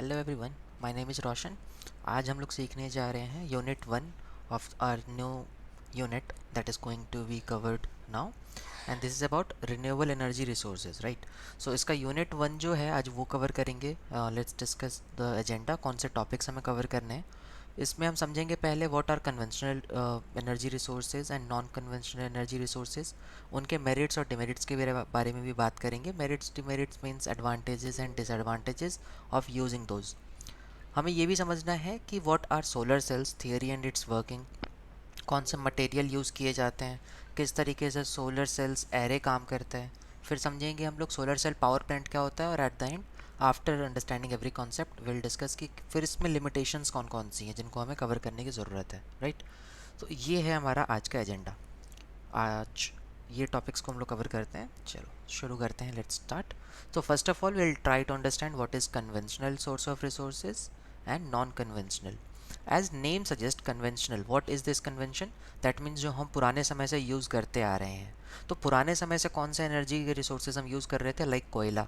Hello everyone, my name is Roshan. आज हम लोग सीखने जा रहे हैं unit 1 of our new unit that is going to be covered now, and this is about renewable energy resources, right. So इसका unit 1 जो है आज वो कवर करेंगे। लेट्स डिस्कस द एजेंडा, कौन से टॉपिक्स हमें कवर करने हैं। इसमें हम समझेंगे पहले what are conventional energy resources and non conventional energy resources, उनके मेरिट्स और डिमेरिट्स के बारे में भी बात करेंगे। Merits demerits means advantages and disadvantages of using those. हमें ये भी समझना है कि what are solar cells theory and its working, कौन से मटेरियल यूज़ किए जाते हैं, किस तरीके से सोलर सेल्स एरे काम करता है। फिर समझेंगे हम लोग सोलर सेल पावर प्लांट क्या होता है, और at the end after understanding every concept will discuss कि फिर इसमें लिमिटेशंस कौन कौन सी हैं जिनको हमें कवर करने की ज़रूरत है, राइट। तो ये है हमारा आज का एजेंडा। आज ये टॉपिक्स को हम लोग कवर करते हैं। चलो शुरू करते हैं, लेट्स स्टार्ट। तो first of all will try to understand what is conventional source of resources and non conventional. As name suggest conventional, what is this convention, that means जो हम पुराने समय से यूज़ करते आ रहे हैं। तो पुराने समय से कौन से एनर्जी के रिसोर्सेज हम यूज़ कर रहे थे, लाइक कोयला,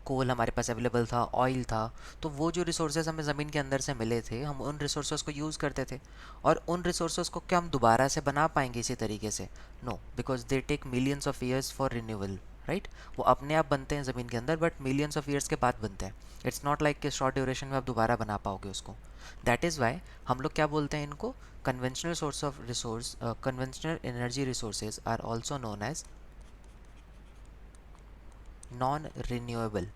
कोल हमारे पास अवेलेबल था, ऑयल था। तो वो जो रिसोर्सेज हमें ज़मीन के अंदर से मिले थे, हम उन रिसोर्सेज को यूज़ करते थे। और उन रिसोर्सेज को क्या हम दोबारा से बना पाएंगे इसी तरीके से? No, because they take millions of years for renewal, right. वो अपने आप बनते हैं ज़मीन के अंदर, बट मिलियंस ऑफ ईयर्स के बाद बनते हैं। इट्स नॉट लाइक कि शॉर्ट ड्यूरेशन में आप दोबारा बना पाओगे उसको। दैट इज़ वाई हम लोग क्या बोलते हैं इनको, conventional source of resource, conventional energy resources are also known as non renewable.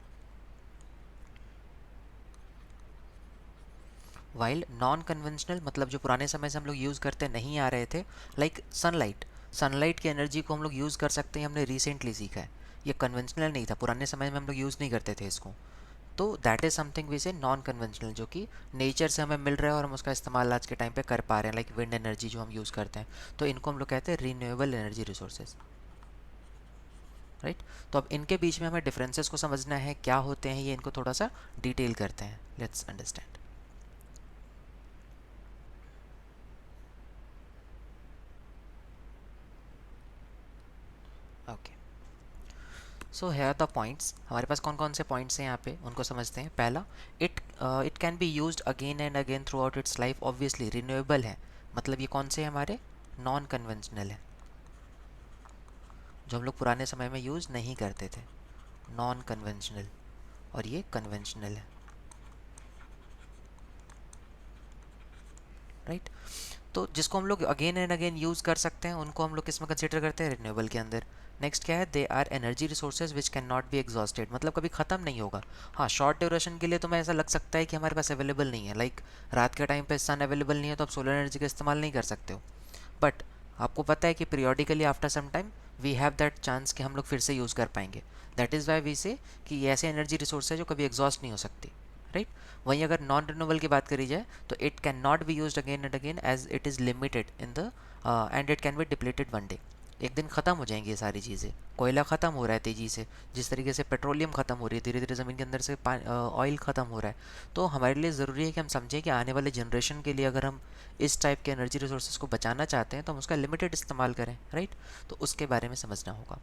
While non conventional मतलब जो पुराने समय से हम लोग यूज़ करते नहीं आ रहे थे, लाइक सनलाइट। सनलाइट की एनर्जी को हम लोग यूज़ कर सकते हैं, हमने रिसेंटली सीखा है। ये कन्वेंशनल नहीं था, पुराने समय में हम लोग यूज़ नहीं करते थे इसको। तो दैट इज़ समथिंग वी से नॉन कन्वेंशनल, जो कि नेचर से हमें मिल रहा है और हम उसका इस्तेमाल आज के टाइम पे कर पा रहे हैं, लाइक विंड एनर्जी जो हम यूज़ करते हैं। तो इनको हम लोग कहते हैं रीन्यूएबल एनर्जी रिसोर्सेज, राइट। तो अब इनके बीच में हमें डिफरेंसेस को समझना है, क्या होते हैं ये, इनको थोड़ा सा डिटेल करते हैं। Let's understand. ओके, सो है द पॉइंट्स। हमारे पास कौन कौन से पॉइंट्स हैं यहाँ पे, उनको समझते हैं। पहला, it can be used again and again through out it's life. Obviously renewable है, मतलब ये कौन से हमारे नॉन कन्वेंशनल है, जो हम लोग पुराने समय में यूज़ नहीं करते थे, नॉन कन्वेंशनल। और ये कन्वेंशनल है, राइट। तो जिसको हम लोग अगेन एंड अगेन यूज़ कर सकते हैं उनको हम लोग किस में कंसिडर करते हैं, रिन्यूएबल के अंदर। नेक्स्ट क्या है, they are energy resources which can not be exhausted, मतलब कभी ख़त्म नहीं होगा। हाँ, शॉर्ट ड्यूरेशन के लिए तो मैं ऐसा लग सकता है कि हमारे पास अवेलेबल नहीं है, लाइक रात के टाइम पे सन अवेलेबल नहीं है तो आप सोलर एनर्जी का इस्तेमाल नहीं कर सकते हो। बट आपको पता है कि periodically after some time we have that chance कि हम लोग फिर से यूज़ कर पाएंगे। That is why we say कि ये ऐसे एनर्जी रिसोर्स है जो कभी एग्जॉस्ट नहीं हो सकती, राइट। वहीं अगर नॉन रिन्यूएबल की बात करी जाए तो it can not be used again and again as it is limited in the end it can be depleted one day. एक दिन ख़त्म हो जाएंगी ये सारी चीज़ें। कोयला ख़त्म हो रहा है तेज़ी से, जिस तरीके से पेट्रोलियम ख़त्म हो रही है धीरे धीरे, ज़मीन के अंदर से ऑयल ख़त्म हो रहा है। तो हमारे लिए ज़रूरी है कि हम समझें कि आने वाले जनरेशन के लिए अगर हम इस टाइप के एनर्जी रिसोर्सेज को बचाना चाहते हैं तो हम उसका लिमिटेड इस्तेमाल करें, राइट। तो उसके बारे में समझना होगा।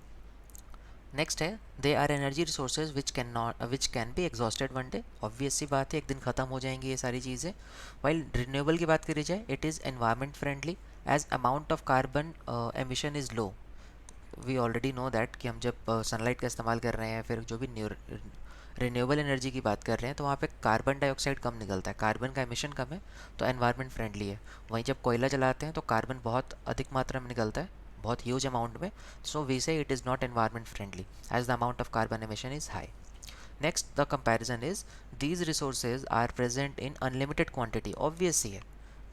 नेक्स्ट है, they are energy resources which can be exhausted one day. Obvious सी बात है, एक दिन ख़त्म हो जाएंगी ये सारी चीज़ें। वाइल रिन्यूएबल की बात करी जाए, it is environment friendly as amount of carbon emission is low. We already know that कि हम जब सनलाइट का इस्तेमाल कर रहे हैं, फिर जो भी रिन्यूएबल एनर्जी की बात कर रहे हैं, तो वहाँ पे कार्बन डाइऑक्साइड कम निकलता है, कार्बन का एमिशन कम है, तो एनवायरनमेंट फ्रेंडली है। वहीं जब कोयला जलाते हैं तो कार्बन बहुत अधिक मात्रा में निकलता है, बहुत ह्यूज अमाउंट में। So we say it is not environment friendly as the amount of carbon emission is high. Next the comparison is, these resources are present in unlimited quantity. Obvious ही है,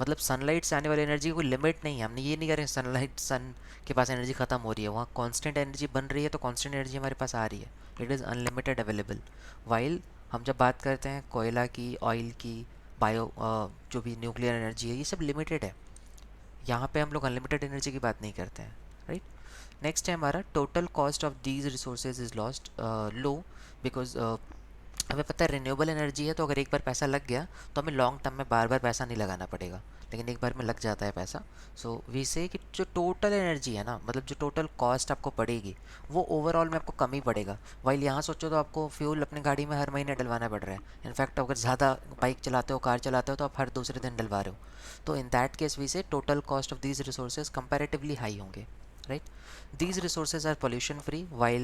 मतलब सनलाइट से आने वाली energy की कोई limit नहीं है। हमने ये नहीं कह रहे सनलाइट, सन के पास एनर्जी खत्म हो रही है, वहाँ कांस्टेंट एनर्जी बन रही है, तो कांस्टेंट एनर्जी हमारे पास आ रही है। It is unlimited available. While हम जब बात करते हैं कोयला की, ऑयल की, बायो जो भी न्यूक्लियर एनर्जी है, ये सब लिमिटेड है। यहाँ पे हम लोग अनलिमिटेड एनर्जी की बात नहीं करते हैं, राइट। नेक्स्ट है हमारा, total cost of these resources is lost low, because हमें पता है रिन्यूएबल एनर्जी है, तो अगर एक बार पैसा लग गया तो हमें लॉन्ग टर्म में बार बार पैसा नहीं लगाना पड़ेगा, लेकिन एक बार में लग जाता है पैसा। सो वी से कि जो टोटल एनर्जी है ना, मतलब जो टोटल कॉस्ट आपको पड़ेगी वो ओवरऑल में आपको कम ही पड़ेगा। वाइल यहाँ सोचो तो आपको फ्यूल अपनी गाड़ी में हर महीने डलवाना पड़ रहा है। इनफैक्ट अगर ज़्यादा बाइक चलाते हो, कार चलाते हो, तो आप हर दूसरे दिन डलवा रहे हो। तो इन दैट केस वी से total cost of these resources comparatively high होंगे, right. These resources are pollution free, while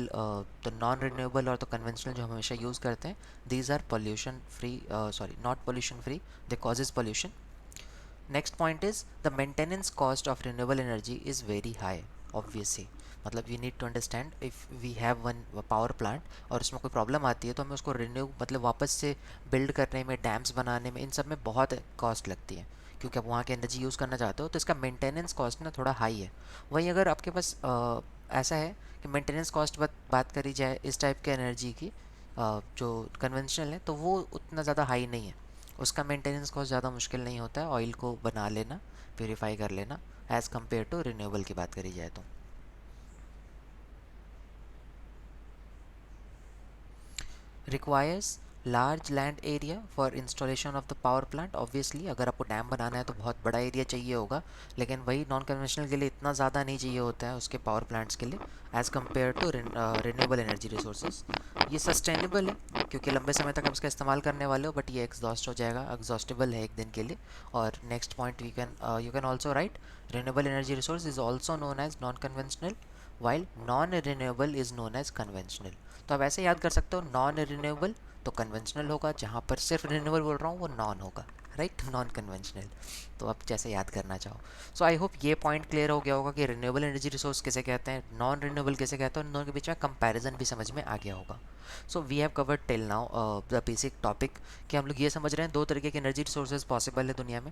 the non renewable और तो conventional जो हम हमेशा यूज़ करते हैं, these are pollution free, sorry, not pollution free, they causes pollution. Next point is the maintenance cost of renewable energy is very high, obviously। मतलब you need to understand, if we have one power plant और उसमें कोई problem आती है तो हमें उसको renew मतलब वापस से बिल्ड करने में, डैम्स बनाने में, इन सब में बहुत कॉस्ट लगती है, क्योंकि आप वहाँ की एनर्जी यूज़ करना चाहते हो, तो इसका मेंटेनेंस कॉस्ट ना थोड़ा हाई है। वहीं अगर आपके पास ऐसा है कि मेंटेनेंस कॉस्ट बात करी जाए इस टाइप के एनर्जी की, जो कन्वेंशनल है, तो वो उतना ज़्यादा हाई नहीं है। उसका मेंटेनेंस कॉस्ट ज़्यादा मुश्किल नहीं होता है, ऑयल को बना लेना, प्योरीफाई कर लेना, एज़ कम्पेयर टू रिन्यूएबल की बात करी जाए तो। Requires large land area for installation of the power plant. Obviously अगर आपको डैम बनाना है तो बहुत बड़ा एरिया चाहिए होगा, लेकिन वही नॉन कन्वेंशनल के लिए इतना ज़्यादा नहीं चाहिए होता है उसके पावर प्लांट्स के लिए, as compare to renewable energy resources. ये सस्टेनेबल है क्योंकि लंबे समय तक आप इसका इस्तेमाल करने वाले हो, बट ये एग्जॉस्ट हो जाएगा, एग्जॉस्टेबल है एक दिन के लिए। और next point you can also write renewable energy resource is also known as non conventional, while non renewable is known as conventional. तो आप ऐसे याद कर सकते हो, नॉन रिन्यूएबल तो कन्वेंशनल होगा, जहाँ पर सिर्फ रिन्यूएबल बोल रहा हूँ वो नॉन होगा, राइट, नॉन कन्वेंशनल। तो आप जैसे याद करना चाहो। सो आई होप ये पॉइंट क्लियर हो गया होगा कि रिन्यूएबल एनर्जी रिसोर्स किसे कहते हैं, नॉन रिन्यूएबल किसे कहते हैं, उन दोनों के बीच में कंपैरिजन भी समझ में आ गया होगा। So we have covered till now the basic topic, कि हम लोग ये समझ रहे हैं दो तरीके के एनर्जी रिसोर्सेज पॉसिबल है दुनिया में।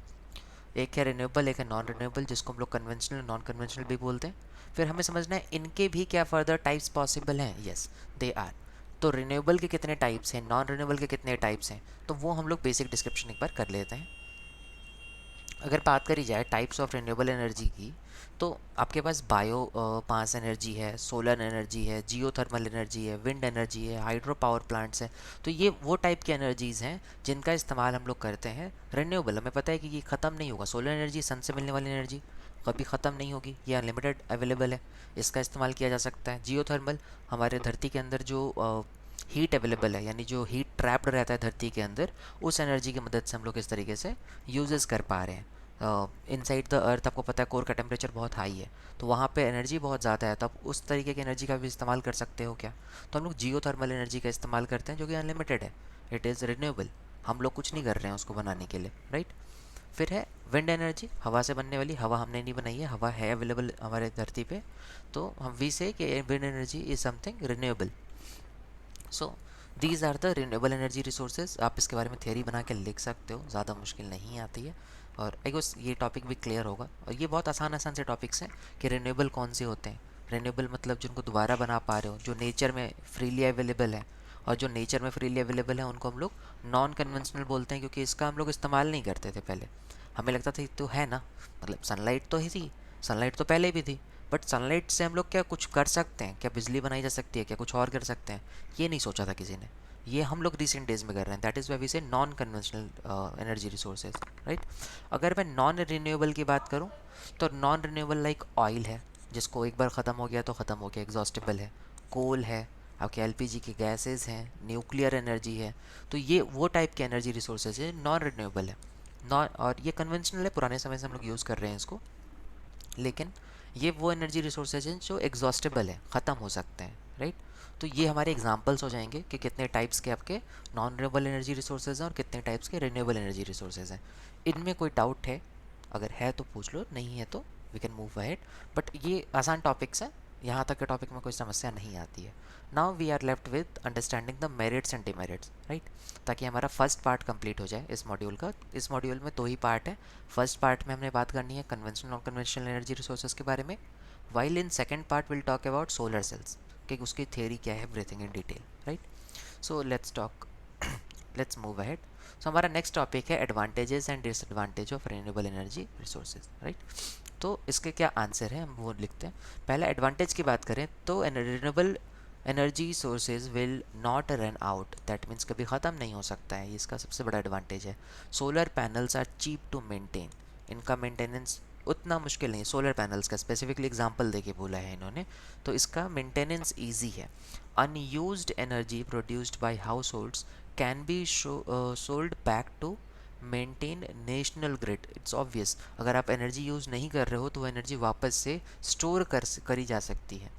एक है रिन्यूएबल, एक है नॉन रिन्यूएबल, जिसको हम लोग कन्वेंशनल नॉन कन्वेंशनल भी बोलते हैं। फिर हमें समझना है इनके भी क्या फर्दर टाइप्स पॉसिबल हैं। Yes, they are. तो रिन्यूएबल के कितने टाइप्स हैं, नॉन रिन्यूएबल के कितने टाइप्स हैं, तो वो हम लोग बेसिक डिस्क्रिप्शन एक बार कर लेते हैं। अगर बात करी जाए टाइप्स ऑफ रिन्यूएबल एनर्जी की, तो आपके पास बायो मास एनर्जी है, सोलर एनर्जी है, जियोथर्मल एनर्जी है, विंड एनर्जी है, हाइड्रो पावर प्लांट्स हैं। तो ये वो टाइप की एनर्जीज़ हैं जिनका इस्तेमाल हम लोग करते हैं रिन्यूएबल। हमें पता है कि ये ख़त्म नहीं होगा, सोलर एनर्जी, सन से मिलने वाली एनर्जी कभी ख़त्म नहीं होगी, ये अनलिमिटेड अवेलेबल है, इसका इस्तेमाल किया जा सकता है। जियोथर्मल, हमारे धरती के अंदर जो हीट अवेलेबल है, यानी जो हीट ट्रैप्ड रहता है धरती के अंदर, उस एनर्जी की मदद से हम लोग इस तरीके से यूजेस कर पा रहे हैं। इनसाइड द अर्थ आपको पता है कोर का टेम्परेचर बहुत हाई है, तो वहाँ पे एनर्जी बहुत ज़्यादा है, तो आप उस तरीके की एनर्जी का भी इस्तेमाल कर सकते हो क्या। तो हम लोग जियो थर्मल एनर्जी का इस्तेमाल करते हैं, जो कि अनलिमिटेड है, इट इज़ रिन्यूएबल, हम लोग कुछ नहीं कर रहे हैं उसको बनाने के लिए, राइट। फिर है विंड एनर्जी, हवा से बनने वाली, हवा हमने नहीं बनाई है, हवा है अवेलेबल हमारे धरती पे, तो हम वी से कि wind energy is something renewable. So these are the renewable energy resources. आप इसके बारे में थियरी बना के लिख सकते हो, ज़्यादा मुश्किल नहीं आती है, और आई गेस ये टॉपिक भी क्लियर होगा। और ये बहुत आसान आसान से टॉपिक्स हैं कि रिन्यूएबल कौन से होते हैं। रिन्यूएबल मतलब जिनको दोबारा बना पा रहे हो, जो नेचर में फ्रीली अवेलेबल है, और जो नेचर में फ्रीली अवेलेबल है उनको हम लोग नॉन कन्वेंशनल बोलते हैं, क्योंकि इसका हम लोग इस्तेमाल नहीं करते थे पहले। हमें लगता था तो है ना, मतलब सनलाइट तो ही थी, सनलाइट तो पहले भी थी, बट सनलाइट से हम लोग क्या कुछ कर सकते हैं, क्या बिजली बनाई जा सकती है, क्या कुछ और कर सकते हैं, ये नहीं सोचा था किसी ने। ये हम लोग रिसेंट डेज में कर रहे हैं, दैट इज़ वाई वी से non conventional energy resources, right. अगर मैं नॉन रिन्यूएबल की बात करूँ, तो नॉन रिन्यूएबल लाइक ऑयल है, जिसको एक बार ख़त्म हो गया तो ख़त्म हो गया, एग्जॉस्टेबल है। कोल है, आपके एलपीजी की गैसेज हैं, न्यूक्लियर एनर्जी है। तो ये वो टाइप के एनर्जी रिसोर्सेज है, नॉन रिन्यूएबल है। नॉन, और ये कन्वेंशनल है, पुराने समय से हम लोग यूज़ कर रहे हैं इसको, लेकिन ये वो एनर्जी रिसोर्सेज हैं जो एग्जॉस्टेबल है, ख़त्म हो सकते हैं, राइट। तो ये हमारे एग्जांपल्स हो जाएंगे कि कितने टाइप्स के आपके नॉन रिन्यूएबल एनर्जी रिसोर्सेज हैं और कितने टाइप्स के रिन्यूएबल एनर्जी रिसोर्सेज हैं। इनमें कोई डाउट है, अगर है तो पूछ लो, नहीं है तो we can move ahead. But ये आसान टॉपिक्स हैं, यहाँ तक के टॉपिक में कोई समस्या नहीं आती है। Now we are left with understanding the merits and demerits, right, ताकि हमारा फर्स्ट पार्ट कंप्लीट हो जाए इस मॉड्यूल का। इस मॉड्यूल में दो ही पार्ट है। फर्स्ट पार्ट में हमने बात करनी है conventional non conventional energy resources के बारे में, while in second part will talk about solar cells, कि उसकी थ्योरी क्या है, everything in detail, right. So let's talk, let's move ahead. So हमारा नेक्स्ट टॉपिक है advantages and disadvantage of renewable energy resources, right. तो इसके क्या answer है हम वो लिखते हैं। पहले एडवांटेज की बात करें तो renewable energy sources will not run out, that means कभी ख़त्म नहीं हो सकता है, ये इसका सबसे बड़ा एडवांटेज है। Solar panels are cheap to maintain, इनका मेंटेनेंस उतना मुश्किल नहीं है। सोलर पैनल्स का स्पेसिफिकली एग्जांपल देके बोला है इन्होंने, तो इसका मेंटेनेंस इजी है। Unused energy produced by households can be sold back to maintain national grid. It's obvious, अगर आप एनर्जी यूज़ नहीं कर रहे हो तो वो एनर्जी वापस से स्टोर करी जा सकती है,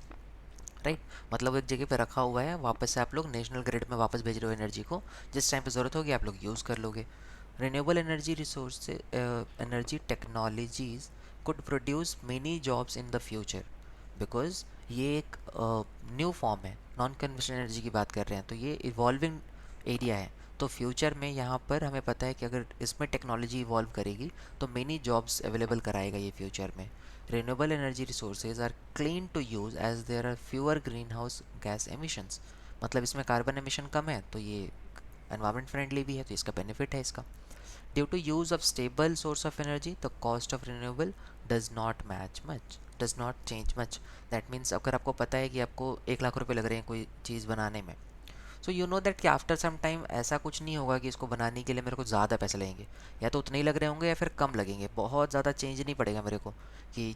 राइट। मतलब एक जगह पे रखा हुआ है, वापस से आप लोग नेशनल ग्रिड में वापस भेज रहे हो एनर्जी को, जिस टाइम पे ज़रूरत होगी आप लोग यूज़ कर लोगे। रिन्यूएबल एनर्जी रिसोर्स से energy technologies could produce many jobs in the future, because ये एक न्यू फॉर्म है, नॉन कन्वेंशनल एनर्जी की बात कर रहे हैं, तो ये इवॉल्विंग एरिया है। तो फ्यूचर में यहाँ पर हमें पता है कि अगर इसमें टेक्नोलॉजी इवॉल्व करेगी तो मेनी जॉब्स अवेलेबल कराएगा ये फ्यूचर में। renewable energy resources are clean to use as there are fewer greenhouse gas emissions, मतलब इसमें कार्बन एमिशन कम है तो ये एनवायरमेंट फ्रेंडली भी है, तो इसका बेनिफिट है इसका। Due to use of stable source of energy the cost of renewable does not change much. That means अगर आपको पता है कि आपको 1 लाख रुपए लग रहे हैं कोई चीज़ बनाने में, सो यू नो दैट कि आफ्टर सम टाइम ऐसा कुछ नहीं होगा कि इसको बनाने के लिए मेरे को ज़्यादा पैसे लगेंगे, या तो उतने ही लग रहे होंगे या फिर कम लगेंगे, बहुत ज़्यादा चेंज नहीं पड़ेगा मेरे को कि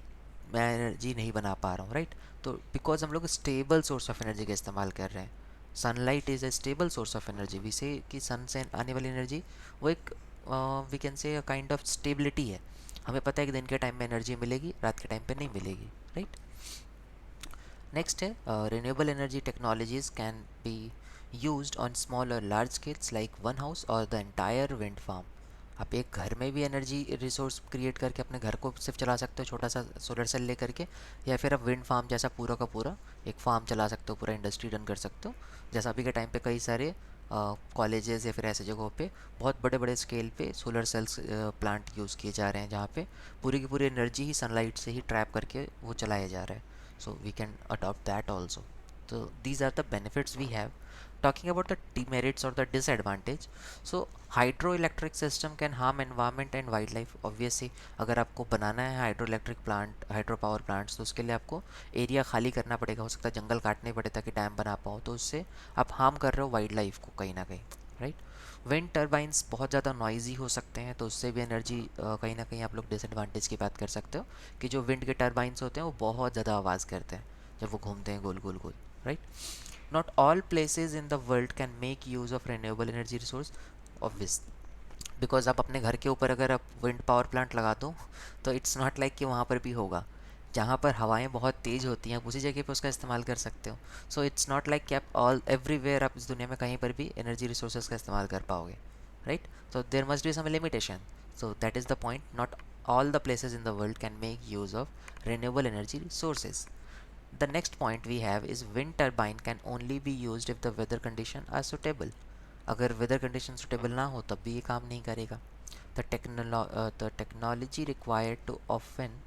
मैं एनर्जी नहीं बना पा रहा हूँ, राइट। तो बिकॉज हम लोग स्टेबल सोर्स ऑफ एनर्जी का इस्तेमाल कर रहे हैं, sunlight is a stable source of energy, we say कि सन से आने वाली एनर्जी वो एक we can say a kind of stability है। हमें पता है कि दिन के टाइम में एनर्जी मिलेगी, रात के टाइम पे नहीं मिलेगी, राइट। नेक्स्ट है renewable energy technologies can be used on small और large scales like one house और द एंटायर विंड फार्म। आप एक घर में भी एनर्जी रिसोर्स क्रिएट करके अपने घर को सिर्फ चला सकते हो, छोटा सा सोलर सेल ले करके, या फिर आप विंड फार्म जैसा पूरा का पूरा एक फार्म चला सकते हो, पूरा इंडस्ट्री रन कर सकते हो। जैसा अभी के टाइम पे कई सारे कॉलेजेस या फिर ऐसे जगहों पे बहुत बड़े बड़े स्केल पे सोलर सेल्स प्लांट यूज़ किए जा रहे हैं, जहाँ पे पूरी की पूरी एनर्जी ही सनलाइट से ही ट्रैप करके वो चलाया जा रहा है। So we can adopt that also. So these are the benefits we have. Talking about the demerits or the disadvantage, so hydroelectric system can harm environment and wildlife. Obviously अगर आपको बनाना है hydroelectric plant, hydro power plants, तो उसके लिए आपको area खाली करना पड़ेगा, हो सकता है जंगल काटने पड़े ताकि डैम बना पाओ, तो उससे आप हार्म कर रहे हो वाइल्ड लाइफ को कहीं ना कहीं, राइट। विंड टर्बाइंस बहुत ज़्यादा नॉइजी हो सकते हैं, तो उससे भी एनर्जी कहीं ना कहीं आप लोग डिसएडवांटेज की बात कर सकते हो, कि जो विंड के टर्बाइंस होते हैं वो बहुत ज़्यादा आवाज़ करते हैं जब वो घूमते हैं गोल गोल गोल, right. Not all places in the world can make use of renewable energy resource, obvious, because आप अपने घर के ऊपर अगर आप विंड पावर प्लांट लगा दो तो इट्स नॉट लाइक कि वहाँ पर भी होगा। जहाँ पर हवाएं बहुत तेज़ होती हैं आप उसी जगह पे उसका इस्तेमाल कर सकते हो। सो इट्स नॉट लाइक कि आप ऑल एवरीवेयर आप इस दुनिया में कहीं पर भी एनर्जी रिसोर्सेज का इस्तेमाल कर पाओगे, right. So there must be some limitation, so that is the point, not all the places in the world can make use of renewable energy resources. The next point we have is wind turbine can only be used if the weather condition are suitable. अगर weather condition suitable ना हो तब भी ये काम नहीं करेगा। The technology required to often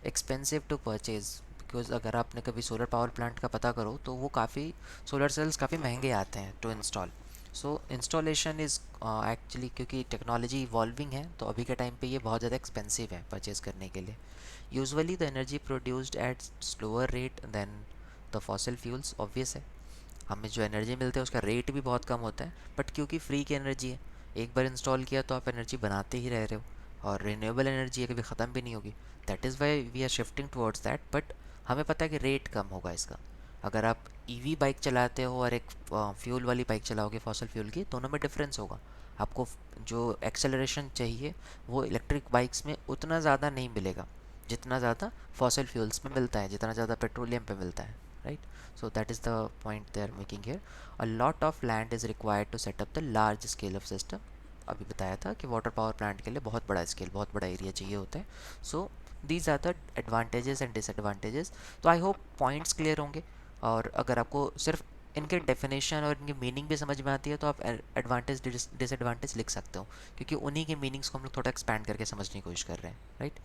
expensive to purchase, because अगर आपने कभी सोलर पावर प्लांट का पता करो तो वो काफ़ी सोलर सेल्स काफ़ी महंगे आते हैं to install. So installation is actually, क्योंकि टेक्नोलॉजी इवॉल्विंग है तो अभी के टाइम पे ये बहुत ज़्यादा एक्सपेंसिव है परचेज़ करने के लिए। Usually the energy produced at slower rate than the fossil fuels, obvious है, हमें जो एनर्जी मिलती है उसका रेट भी बहुत कम होता है, बट क्योंकि फ्री की एनर्जी है, एक बार इंस्टॉल किया तो आप एनर्जी बनाते ही रह रहे हो, और रिन्यूएबल एनर्जी है कभी ख़त्म भी नहीं होगी। That is why we are shifting towards that, but हमें पता है कि रेट कम होगा इसका। अगर आप ईवी बाइक चलाते हो और एक फ्यूल वाली बाइक चलाओगे फॉसल फ्यूल की, दोनों में डिफरेंस होगा। आपको जो एक्सेलरेशन चाहिए वो इलेक्ट्रिक बाइक्स में उतना ज़्यादा नहीं मिलेगा जितना ज़्यादा फॉसल फ्यूल्स में मिलता है, जितना ज़्यादा पेट्रोलियम पे मिलता है, right. So that is the point they are making here. A lot of land is required to set up the large scale of system. अभी बताया था कि वाटर पावर प्लांट के लिए बहुत बड़ा स्केल, बहुत बड़ा एरिया चाहिए होता है। So these are the advantages and disadvantages. तो आई होप पॉइंट्स क्लियर होंगे, और अगर आपको सिर्फ इनके डेफिनेशन और इनकी मीनिंग भी समझ में आती है तो आप एडवांटेज डिसएडवांटेज लिख सकते हो, क्योंकि उन्हीं के मीनिंग्स को हम लोग थोड़ा एक्सपैंड करके समझने की कोशिश कर रहे हैं, राइट।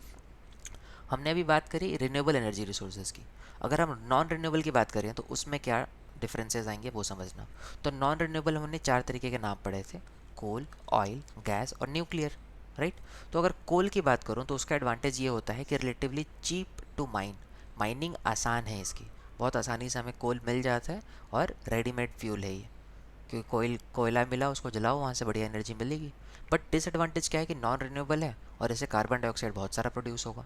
हमने अभी बात करी रिन्यूएबल एनर्जी रिसोर्सेज की, अगर हम नॉन रिन्यूएबल की बात करें तो उसमें क्या डिफरेंसेस आएंगे वो समझना। तो नॉन रिन्यूएबल हमने 4 तरीके के नाम पढ़े थे, कोल, ऑयल, गैस और न्यूक्लियर, राइट। तो अगर कोल की बात करूँ तो उसका एडवांटेज ये होता है कि relatively cheap to mine, mining आसान है इसकी, बहुत आसानी से हमें कोल मिल जाता है और रेडीमेड फ्यूल है ये, क्योंकि कोयला मिला उसको जलाओ, वहाँ से बढ़िया एनर्जी मिलेगी। बट डिसएडवांटेज क्या है कि नॉन रिन्यूएबल है और इससे कार्बन डाइऑक्साइड बहुत सारा प्रोड्यूस होगा।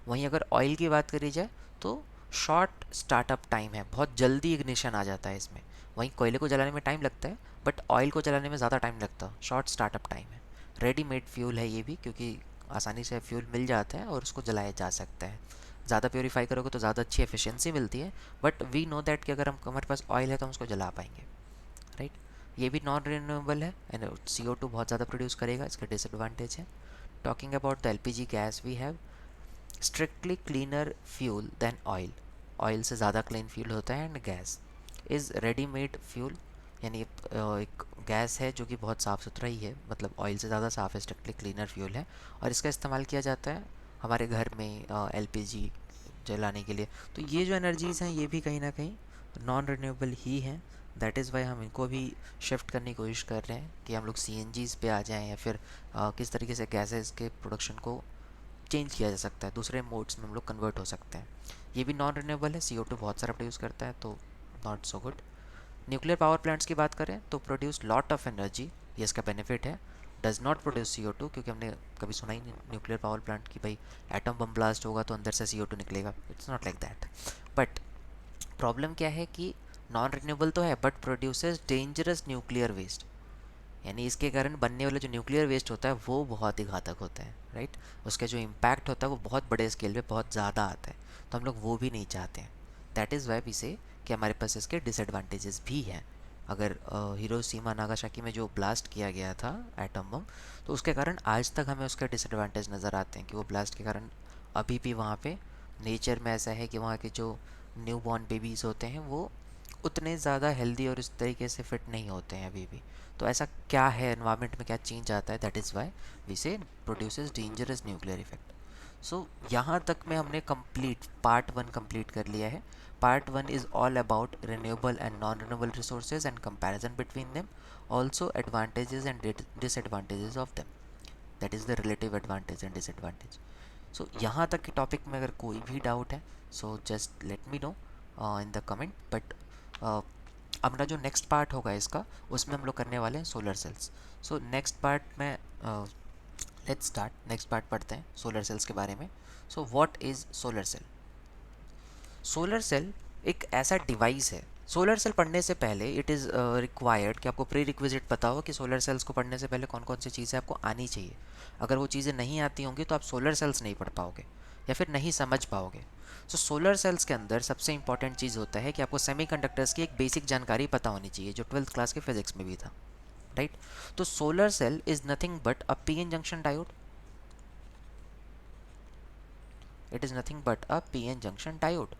वहीं अगर ऑयल की बात करी जाए तो शॉर्ट स्टार्टअप टाइम है, बहुत जल्दी इग्निशन आ जाता है इसमें। वहीं कोयले को जलाने में टाइम लगता है, बट ऑयल को जलाने में ज़्यादा टाइम लगता है, शॉर्ट स्टार्टअप टाइम है। रेडीमेड फ्यूल है ये भी, क्योंकि आसानी से फ्यूल मिल जाता है और उसको जलाया जा सकता है। ज़्यादा प्योरीफाई करोगे तो ज़्यादा अच्छी एफिशिएंसी मिलती है, बट वी नो दैट कि अगर हमारे पास ऑयल है तो हम उसको जला पाएंगे, राइट। ये भी नॉन रिन्यूएबल है एंड CO2 बहुत ज़्यादा प्रोड्यूस करेगा, इसका डिसएडवांटेज है। Talking about the LPG gas, we have strictly cleaner fuel than oil, oil से ज़्यादा क्लीन फ्यूल होता है। And gas is readymade fuel, यानी एक गैस है जो कि बहुत साफ़ सुथरा ही है, मतलब ऑयल से ज़्यादा साफ़ है, स्ट्रिक्टली क्लीनर फ्यूल है और इसका इस्तेमाल किया जाता है हमारे घर में LPG जलाने के लिए। तो ये जो एनर्जीज़ हैं ये भी कहीं ना कहीं नॉन रिन्यूएबल ही हैं। दैट इज़ वाई हम इनको भी शिफ्ट करने की कोशिश कर रहे हैं कि हम लोग CNGs पे आ जाएं, या फिर किस तरीके से गैसेस के प्रोडक्शन को चेंज किया जा सकता है, दूसरे मोड्स में हम लोग कन्वर्ट हो सकते हैं। ये भी नॉन रिन्यूएबल है, CO2 बहुत सारा प्रोड्यूस करता है, तो not so good. Nuclear power plants की बात करें तो प्रोड्यूस लॉट ऑफ एनर्जी, ये इसका बेनिफिट है। डज नॉट प्रोड्यूस CO2, क्योंकि हमने कभी सुना ही नहीं न्यूक्लियर पावर प्लांट की भाई एटम बम ब्लास्ट होगा तो अंदर से CO2 निकलेगा, it's not like that. But problem क्या है कि नॉन रिन्यूएबल तो है but produces dangerous nuclear waste, यानी इसके कारण बनने वाला जो न्यूक्लियर वेस्ट होता है वो बहुत ही घातक होता है, राइट। उसका जो इम्पैक्ट होता है वो बहुत बड़े स्केल पे बहुत ज़्यादा आता है, तो हम लोग वो भी नहीं चाहते हैं। That is why we say कि हमारे पास इसके डिसएडवांटेजेस भी हैं। अगर हिरोशिमा नागासाकी में जो ब्लास्ट किया गया था एटम बम, तो उसके कारण आज तक हमें उसके डिसएडवांटेज नज़र आते हैं कि वो ब्लास्ट के कारण अभी भी वहाँ पे नेचर में ऐसा है कि वहाँ के जो न्यू बॉर्न बेबीज़ होते हैं वो उतने ज़्यादा हेल्दी और इस तरीके से फिट नहीं होते हैं अभी भी। तो ऐसा क्या है, एनवायरनमेंट में क्या चेंज आता है, दैट इज़ वाई वी से प्रोड्यूसेस डेंजरस न्यूक्लियर इफेक्ट। सो यहाँ तक में हमने कंप्लीट पार्ट 1 कंप्लीट कर लिया है। Part 1 is all about renewable and non renewable resources and comparison between them, also advantages and disadvantages of them, that is the relative advantage and disadvantage. So यहाँ तक के टॉपिक में अगर कोई भी डाउट है so just let me no in the comment. But हमारा जो नेक्स्ट पार्ट होगा इसका, उसमें हम लोग करने वाले हैं solar cells. So next part में लेट्स स्टार्ट, नेक्स्ट पार्ट पढ़ते हैं सोलर सेल्स के बारे में। So what is solar cell? Solar cell एक ऐसा डिवाइस है। सोलर सेल पढ़ने से पहले इट इज़ रिक्वायर्ड कि आपको प्री रिक्विजिट पता हो कि सोलर सेल्स को पढ़ने से पहले कौन कौन सी चीज़ें आपको आनी चाहिए। अगर वो चीज़ें नहीं आती होंगी तो आप सोलर सेल्स नहीं पढ़ पाओगे या फिर नहीं समझ पाओगे। सो सोलर सेल्स के अंदर सबसे इंपॉर्टेंट चीज़ होता है कि आपको सेमीकंडक्टर्स की एक बेसिक जानकारी पता होनी चाहिए, जो 12th क्लास के फिजिक्स में भी था, राइट। तो solar cell is nothing but a PN junction diode, it is nothing but a PN junction diode,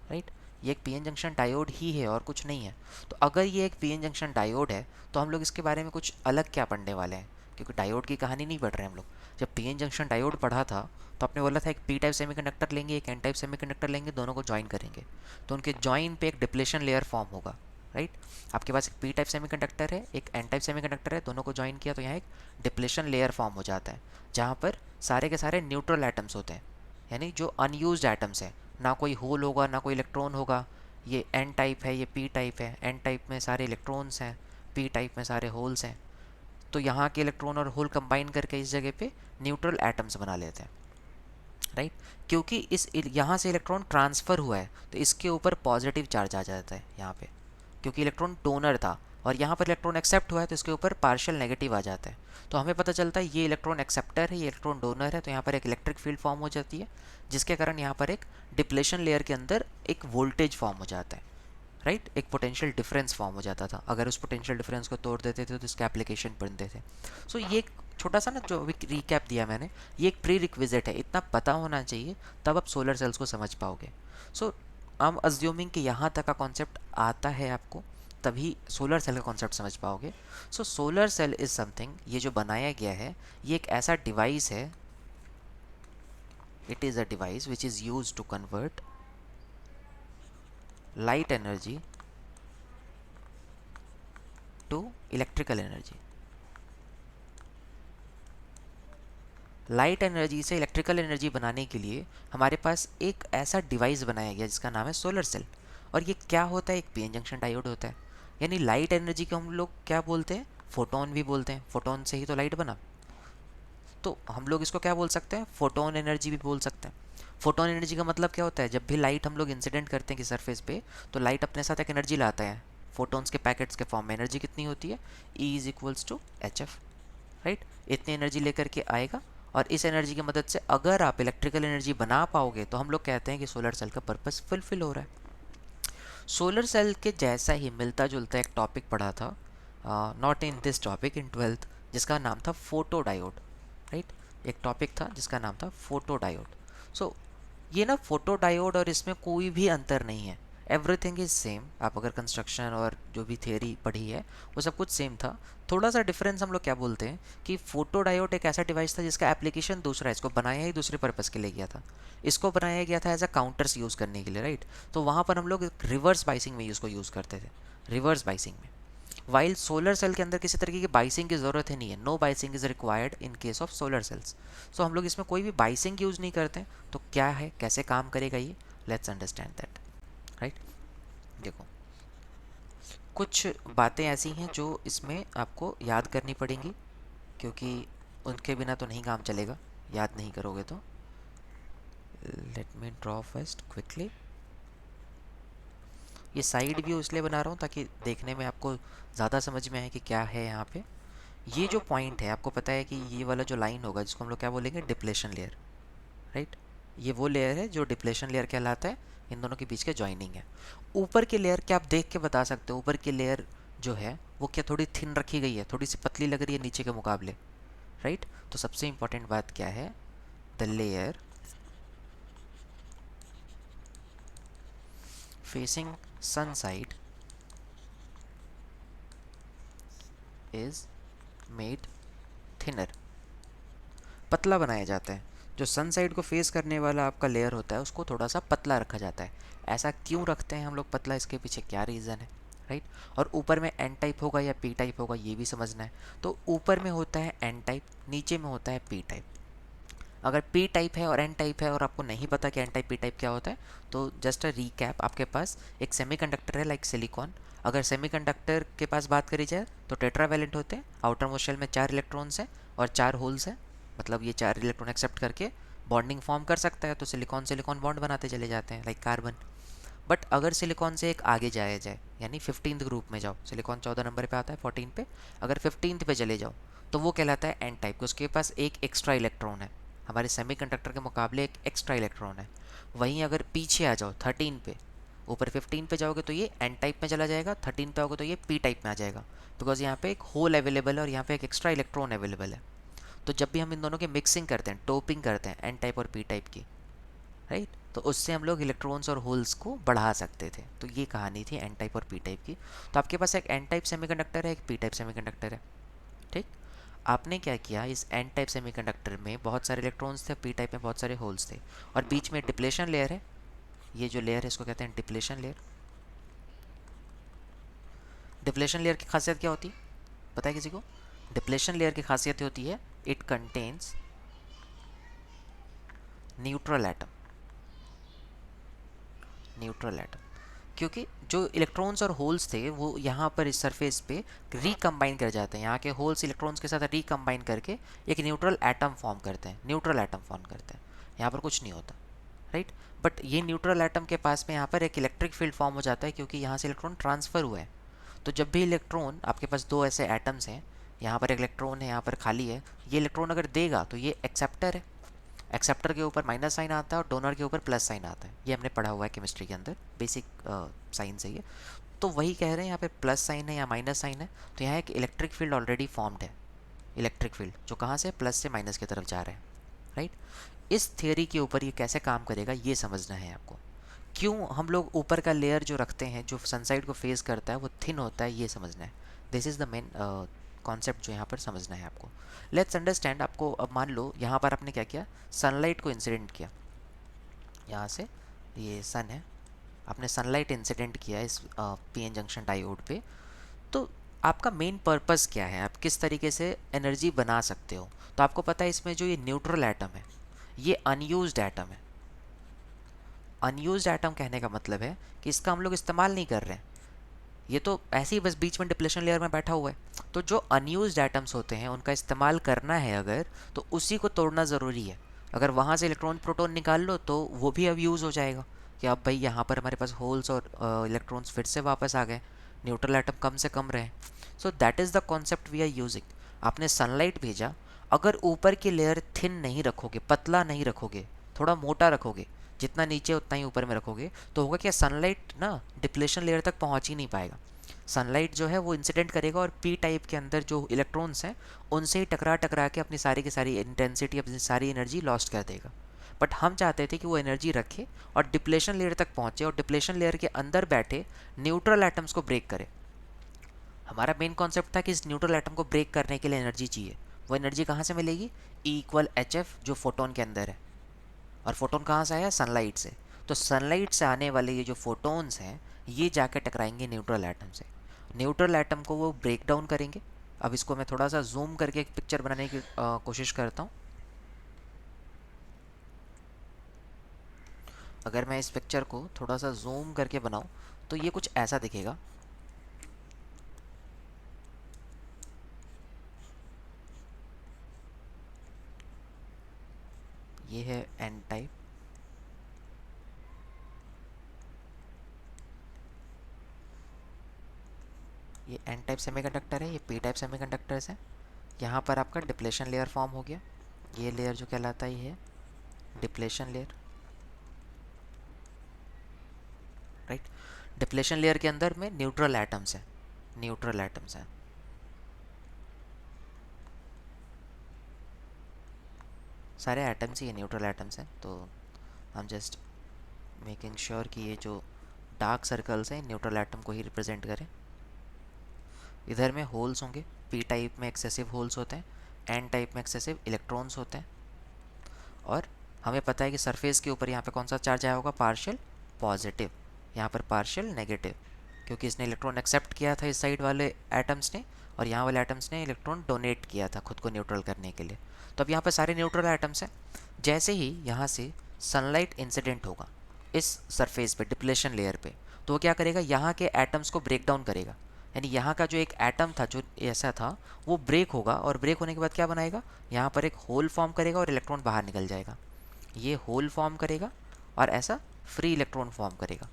right. ये एक PN जंक्शन डायोड ही है और कुछ नहीं है। तो अगर ये एक PN जंक्शन डायोड है तो हम लोग इसके बारे में कुछ अलग क्या पढ़ने वाले हैं, क्योंकि डायोड की कहानी नहीं पढ़ रहे हैं हम लोग। जब PN जंक्शन डायोड पढ़ा था तो आपने बोला था एक P टाइप सेमीकंडक्टर लेंगे, एक N टाइप सेमीकंडक्टर लेंगे, दोनों को ज्वाइन करेंगे तो उनके ज्वाइन पे एक डिप्लेशन लेयर फॉर्म होगा, राइट। आपके पास एक P टाइप सेमीकंडक्टर है, एक N टाइप सेमीकंडक्टर है, दोनों को ज्वाइन किया तो यहाँ एक डिप्लेशन लेयर फॉर्म हो जाता है, जहाँ पर सारे के सारे न्यूट्रल एटम्स होते हैं, यानी जो अनयूज्ड एटम्स हैं, ना कोई होल होगा ना कोई इलेक्ट्रॉन होगा। ये N टाइप है, ये P टाइप है, N टाइप में सारे इलेक्ट्रॉन्स हैं, P टाइप में सारे होल्स हैं। तो यहाँ के इलेक्ट्रॉन और होल कंबाइन करके इस जगह पे न्यूट्रल एटम्स बना लेते हैं, राइट। क्योंकि इस यहाँ से इलेक्ट्रॉन ट्रांसफ़र हुआ है तो इसके ऊपर पॉजिटिव चार्ज आ जाता है यहाँ पे, क्योंकि इलेक्ट्रॉन डोनर था, और यहाँ पर इलेक्ट्रॉन एक्सेप्ट हुआ है तो इसके ऊपर पार्शियल नेगेटिव आ जाता है। तो हमें पता चलता है ये इलेक्ट्रॉन एक्सेप्टर है, ये इलेक्ट्रॉन डोनर है, तो यहाँ पर एक इलेक्ट्रिक फील्ड फॉर्म हो जाती है, जिसके कारण यहाँ पर एक डिप्लेशन लेयर के अंदर एक वोल्टेज फॉर्म हो जाता है, राइट। एक पोटेंशियल डिफरेंस फॉर्म हो जाता था, अगर उस पोटेंशियल डिफरेंस को तोड़ देते थे तो इसके एप्लीकेशन बनते थे। सो ये एक छोटा सा ना जो अभी रिकैप दिया मैंने, ये एक प्री रिक्विजिट है, इतना पता होना चाहिए तब आप सोलर सेल्स को समझ पाओगे। सो आई एम अज्यूमिंग कि यहाँ तक का कॉन्सेप्ट आता है आपको, तभी सोलर सेल का कॉन्सेप्ट समझ पाओगे। सो सोलर सेल इज़ समथिंग, ये जो बनाया गया है ये एक ऐसा डिवाइस है, it is a device which is use to convert light energy to electrical energy. Light energy से इलेक्ट्रिकल एनर्जी बनाने के लिए हमारे पास एक ऐसा डिवाइस बनाया गया जिसका नाम है सोलर सेल। और ये क्या होता है? एक पीएन जंक्शन डायोड होता है। यानी लाइट एनर्जी को हम लोग क्या बोलते हैं? फोटोन भी बोलते हैं। फोटोन से ही तो लाइट बना। तो हम लोग इसको क्या बोल सकते हैं? फोटोन एनर्जी भी बोल सकते हैं। फोटोन एनर्जी का मतलब क्या होता है? जब भी लाइट हम लोग इंसिडेंट करते हैं कि सरफेस पे, तो लाइट अपने साथ एक एनर्जी लाता है। फोटोन्स के पैकेट्स के फॉर्म में एनर्जी कितनी होती है? E is equals to H F, right? इतनी एनर्जी लेकर के आएगा, और इस एनर्जी की मदद से अगर आप इलेक्ट्रिकल एनर्जी बना पाओगे तो हम लोग कहते हैं कि सोलर सेल का पर्पस फुलफिल हो रहा है। सोलर सेल के जैसा ही मिलता जुलता एक टॉपिक पढ़ा था, not in this topic, in twelfth, जिसका नाम था फोटो डायोड, राइट? एक टॉपिक था जिसका नाम था फोटो डायोड। सो ये ना फोटो डायोड और इसमें कोई भी अंतर नहीं है, एवरीथिंग इज सेम। आप अगर कंस्ट्रक्शन और जो भी थियरी पढ़ी है वो सब कुछ सेम था। थोड़ा सा डिफरेंस हम लोग क्या बोलते हैं कि फोटो डायोड एक ऐसा डिवाइस था जिसका एप्लीकेशन दूसरा है, इसको बनाया ही दूसरे पर्पस के लिए गया था। इसको बनाया गया था एज अ काउंटर्स यूज़ करने के लिए, राइट? तो वहाँ पर हम लोग रिवर्स बाइसिंग में इसको यूज़ करते थे, रिवर्स बाइसिंग में। वाइल सोलर सेल के अंदर किसी तरीके की बाइसिंग की ज़रूरत ही नहीं है, no biasing is required in case of solar cells. So हम लोग इसमें कोई भी बाइसिंग यूज़ नहीं करते हैं। तो क्या है, कैसे काम करेगा ये? Let's understand that, right? देखो, कुछ बातें ऐसी हैं जो इसमें आपको याद करनी पड़ेंगी, क्योंकि उनके बिना तो नहीं काम चलेगा, याद नहीं करोगे तो। Let me draw first quickly. ये साइड व्यू इसलिए बना रहा हूँ ताकि देखने में आपको ज़्यादा समझ में आए कि क्या है यहाँ पे। ये जो पॉइंट है, आपको पता है कि ये वाला जो लाइन होगा जिसको हम लोग क्या बोलेंगे? Depletion layer, right? ये वो लेयर है जो डिप्लेशन लेयर कहलाता है। इन दोनों के बीच के जॉइनिंग है। ऊपर की लेयर क्या आप देख के बता सकते हो? ऊपर की लेयर जो है वो क्या थोड़ी थिन रखी गई है, थोड़ी सी पतली लग रही है नीचे के मुकाबले, राइट? तो सबसे इंपॉर्टेंट बात क्या है? The layer facing sun side is made thinner, पतला बनाया जाता है। जो सन साइड को फेस करने वाला आपका लेयर होता है उसको थोड़ा सा पतला रखा जाता है। ऐसा क्यों रखते हैं हम लोग पतला? इसके पीछे क्या रीज़न है, राइट? और ऊपर में एन टाइप होगा या पी टाइप होगा ये भी समझना है। तो ऊपर में होता है एन टाइप, नीचे में होता है पी टाइप। अगर पी टाइप है और एन टाइप है और आपको नहीं पता कि एन टाइप पी टाइप क्या होता है, तो जस्ट अ रीकैप, आपके पास एक सेमीकंडक्टर है लाइक सिलिकॉन। अगर सेमीकंडक्टर के पास बात करी जाए तो टेट्रावैलेंट होते हैं, आउटर मोस्ट शेल में 4 इलेक्ट्रॉन्स हैं और 4 होल्स हैं। मतलब ये 4 इलेक्ट्रॉन एक्सेप्ट करके बॉन्डिंग फॉर्म कर सकता है, तो सिलिकॉन सिलिकॉन बॉन्ड बनाते चले जाते हैं लाइक कार्बन। बट अगर सिलिकॉन से एक आगे जाया जाए, यानी 15th ग्रुप में जाओ, सिलिकॉन 14 नंबर पे आता है 14 पे, अगर 15th पे चले जाओ तो वो कहलाता है एन टाइप। उसके पास एक एक्स्ट्रा इलेक्ट्रॉन है, हमारे सेमीकंडक्टर के मुकाबले एक एक्स्ट्रा इलेक्ट्रॉन है। वहीं अगर पीछे आ जाओ 13 पे, ऊपर 15 पे जाओगे तो ये एन टाइप में चला जाएगा, 13 पे आओगे तो ये पी टाइप में आ जाएगा, बिकॉज यहाँ पे एक होल अवेलेबल है और यहाँ पे एक एक्स्ट्रा इलेक्ट्रॉन अवेलेबल है। तो जब भी हम इन दोनों की मिक्सिंग करते हैं, टोपिंग करते हैं एन टाइप और पी टाइप की, राइट, तो उससे हम लोग इलेक्ट्रॉन्स और होल्स को बढ़ा सकते थे। तो ये कहानी थी एन टाइप और पी टाइप की। तो आपके पास एक एन टाइप सेमीकंडक्टर है, एक पी टाइप सेमीकंडक्टर है, ठीक? आपने क्या किया, इस एन टाइप सेमीकंडक्टर में बहुत सारे इलेक्ट्रॉन्स थे, पी टाइप में बहुत सारे होल्स थे, और बीच में डिप्लेशन लेयर है। ये जो लेयर है इसको कहते हैं डिप्लेशन लेयर। डिप्लेशन लेयर की खासियत क्या होती है, पता है किसी को? डिप्लेशन लेयर की खासियत होती है it contains neutral atom, neutral atom. क्योंकि जो इलेक्ट्रॉन्स और होल्स थे वो यहाँ पर इस सरफेस पे रिकम्बाइन कर जाते हैं, यहाँ के होल्स इलेक्ट्रॉन्स के साथ रिकम्बाइन करके एक न्यूट्रल एटम फॉर्म करते हैं, न्यूट्रल एटम फॉर्म करते हैं। यहाँ पर कुछ नहीं होता, राइट? बट ये न्यूट्रल एटम के पास में यहाँ पर एक इलेक्ट्रिक फील्ड फॉर्म हो जाता है, क्योंकि यहाँ से इलेक्ट्रॉन ट्रांसफ़र हुआ है। तो जब भी इलेक्ट्रॉन, आपके पास दो ऐसे एटम्स हैं, यहाँ पर एक इलेक्ट्रॉन है, यहाँ पर खाली है, ये इलेक्ट्रॉन अगर देगा तो ये एक्सेप्टर है, एक्सेप्टर के ऊपर माइनस साइन आता है और डोनर के ऊपर प्लस साइन आता है। ये हमने पढ़ा हुआ है केमिस्ट्री के अंदर, बेसिक साइंस है ये। तो वही कह रहे हैं, यहाँ पे प्लस साइन है या माइनस साइन है, तो यहाँ एक इलेक्ट्रिक फील्ड ऑलरेडी फॉर्म्ड है, इलेक्ट्रिक फील्ड जो कहाँ से प्लस से माइनस की तरफ जा रहे हैं, राइट? इस थियोरी के ऊपर ये कैसे काम करेगा ये समझना है आपको। क्यों हम लोग ऊपर का लेयर जो रखते हैं जो सनसाइड को फेस करता है वो थिन होता है, ये समझना है। This is the main concept जो यहाँ पर समझना है आपको। Let's understand. आपको अब मान लो यहाँ पर आपने क्या किया, सनलाइट को इंसिडेंट किया, यहाँ से ये सन है, आपने सनलाइट इंसिडेंट किया इस पीएन जंक्शन डायोड पे। तो आपका मेन पर्पस क्या है, आप किस तरीके से एनर्जी बना सकते हो। तो आपको पता है इसमें जो ये न्यूट्रल एटम है ये अनयूज्ड एटम है। अनयूज्ड एटम कहने का मतलब है कि इसका हम लोग इस्तेमाल नहीं कर रहे हैं, ये तो ऐसे ही बस बीच में डिप्लेशन लेयर में बैठा हुआ है। तो जो अनयूज्ड एटम्स होते हैं उनका इस्तेमाल करना है अगर, तो उसी को तोड़ना ज़रूरी है। अगर वहाँ से इलेक्ट्रॉन प्रोटॉन निकाल लो तो वो भी अब यूज़ हो जाएगा कि अब भाई यहाँ पर हमारे पास होल्स और इलेक्ट्रॉन्स फिर से वापस आ गए, न्यूट्रल एटम कम से कम रहे। So that is the concept we are using. आपने सनलाइट भेजा, अगर ऊपर की लेयर थिन नहीं रखोगे, पतला नहीं रखोगे, थोड़ा मोटा रखोगे, जितना नीचे उतना ही ऊपर में रखोगे, तो होगा क्या, सनलाइट ना डिप्लेशन लेयर तक पहुंच ही नहीं पाएगा। सनलाइट जो है वो इंसिडेंट करेगा और पी टाइप के अंदर जो इलेक्ट्रॉन्स हैं उनसे ही टकरा टकरा के अपनी सारी की सारी इंटेंसिटी, अपनी सारी एनर्जी लॉस्ट कर देगा। बट हम चाहते थे कि वो एनर्जी रखे और डिप्लेशन लेयर तक पहुंचे और डिप्लेशन लेयर के अंदर बैठे न्यूट्रल एटम्स को ब्रेक करे। हमारा मेन कॉन्सेप्ट था कि इस न्यूट्रल एटम को ब्रेक करने के लिए एनर्जी चाहिए। वो एनर्जी कहाँ से मिलेगी, ई इक्वल एच एफ, जो फोटोन के अंदर है। और फोटोन कहाँ से आया, सनलाइट से। तो सनलाइट से आने वाले ये जो फोटोन्स हैं ये जाके टकराएंगे न्यूट्रल एटम से, न्यूट्रल एटम को वो ब्रेक डाउन करेंगे। अब इसको मैं थोड़ा सा जूम करके एक पिक्चर बनाने की कोशिश करता हूँ। अगर मैं इस पिक्चर को थोड़ा सा जूम करके बनाऊँ तो ये कुछ ऐसा दिखेगा। ये है एन टाइप, ये एन टाइप सेमीकंडक्टर है, ये पी टाइप सेमीकंडक्टर्स है। यहाँ पर आपका डिप्लेशन लेयर फॉर्म हो गया, ये लेयर जो कहलाता ही है depletion layer, right. Depletion layer के अंदर में न्यूट्रल एटम्स हैं, न्यूट्रल एटम्स हैं। सारे एटम्स ही न्यूट्रल एटम्स हैं। तो हम जस्ट मेकिंग श्योर कि ये जो डार्क सर्कल्स हैं न्यूट्रल एटम को ही रिप्रेजेंट करें। इधर में होल्स होंगे, पी टाइप में एक्सेसिव होल्स होते हैं, एन टाइप में एक्सेसिव इलेक्ट्रॉन्स होते हैं। और हमें पता है कि सरफेस के ऊपर यहाँ पे कौन सा चार्ज आया होगा, पार्शियल पॉजिटिव, यहाँ पर पार्शियल नेगेटिव, क्योंकि इसने इलेक्ट्रॉन एक्सेप्ट किया था इस साइड वाले एटम्स ने, और यहाँ वाले एटम्स ने इलेक्ट्रॉन डोनेट किया था खुद को न्यूट्रल करने के लिए। तो अब यहाँ पर सारे न्यूट्रल एटम्स हैं। जैसे ही यहाँ से सनलाइट इंसिडेंट होगा इस सरफेस पे, डिप्लेशन लेयर पे, तो वो क्या करेगा, यहाँ के एटम्स को ब्रेक डाउन करेगा। यानी यहाँ का जो एक एटम था जो ऐसा था वो ब्रेक होगा, और ब्रेक होने के बाद क्या बनाएगा, यहाँ पर एक होल फॉर्म करेगा और इलेक्ट्रॉन बाहर निकल जाएगा। ये होल फॉर्म करेगा और ऐसा फ्री इलेक्ट्रॉन फॉर्म करेगा।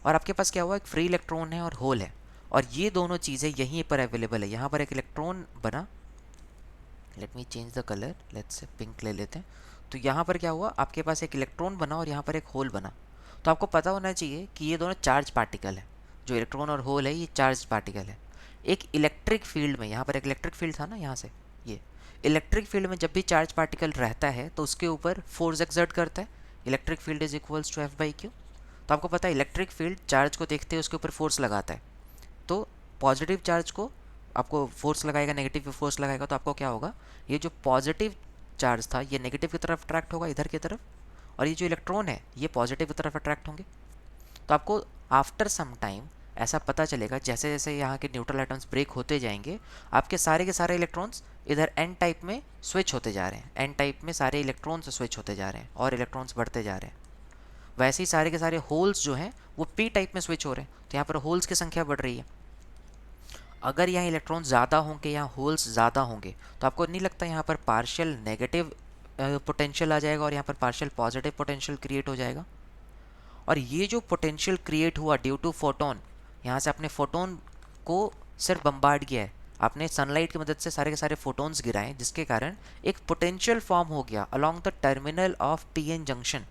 और आपके पास क्या हुआ, एक फ्री इलेक्ट्रॉन है और होल है, और ये दोनों चीज़ें यहीं पर अवेलेबल है। यहाँ पर एक इलेक्ट्रॉन बना, let me change the colour, let's say pink ले लेते हैं। तो यहाँ पर क्या हुआ, आपके पास एक इलेक्ट्रॉन बना और यहाँ पर एक होल बना। तो आपको पता होना चाहिए कि ये दोनों चार्ज पार्टिकल है, जो इलेक्ट्रॉन और होल है ये चार्ज पार्टिकल है। एक इलेक्ट्रिक फील्ड में, यहाँ पर एक इलेक्ट्रिक फील्ड था ना, यहाँ से ये इलेक्ट्रिक फील्ड में जब भी चार्ज पार्टिकल रहता है तो उसके ऊपर फोर्स एक्सर्ट करता है। Electric field is equals to F by Q. तो आपको पता है इलेक्ट्रिक फील्ड चार्ज को देखते हुए उसके ऊपर फोर्स लगाता है। तो पॉजिटिव चार्ज को आपको फोर्स लगाएगा, नेगेटिव पे फोर्स लगाएगा, तो आपको क्या होगा, ये जो पॉजिटिव चार्ज था ये नेगेटिव की तरफ अट्रैक्ट होगा, इधर की तरफ, और ये जो इलेक्ट्रॉन है ये पॉजिटिव की तरफ अट्रैक्ट होंगे। तो आपको आफ्टर सम टाइम ऐसा पता चलेगा, जैसे जैसे यहाँ के न्यूट्रल एटम्स ब्रेक होते जाएंगे, आपके सारे के सारे इलेक्ट्रॉन्स इधर एन टाइप में स्विच होते जा रहे हैं, एन टाइप में सारे इलेक्ट्रॉन्स स्विच होते जा रहे हैं और इलेक्ट्रॉन्स बढ़ते जा रहे हैं। वैसे ही सारे के सारे होल्स जो हैं वो पी टाइप में स्विच हो रहे हैं, तो यहाँ पर होल्स की संख्या बढ़ रही है। अगर यहाँ इलेक्ट्रॉन ज़्यादा होंगे, यहाँ होल्स ज़्यादा होंगे, तो आपको नहीं लगता यहाँ पर पार्शियल नेगेटिव पोटेंशियल आ जाएगा और यहाँ पर पार्शियल पॉजिटिव पोटेंशियल क्रिएट हो जाएगा। और ये जो पोटेंशियल क्रिएट हुआ ड्यू टू फोटोन, यहाँ से आपने फोटोन को सिर्फ बम्बार्ड किया है, आपने सनलाइट की मदद से सारे के सारे फोटोन्स गिराए, जिसके कारण एक पोटेंशियल फॉर्म हो गया along the terminal of PN junction.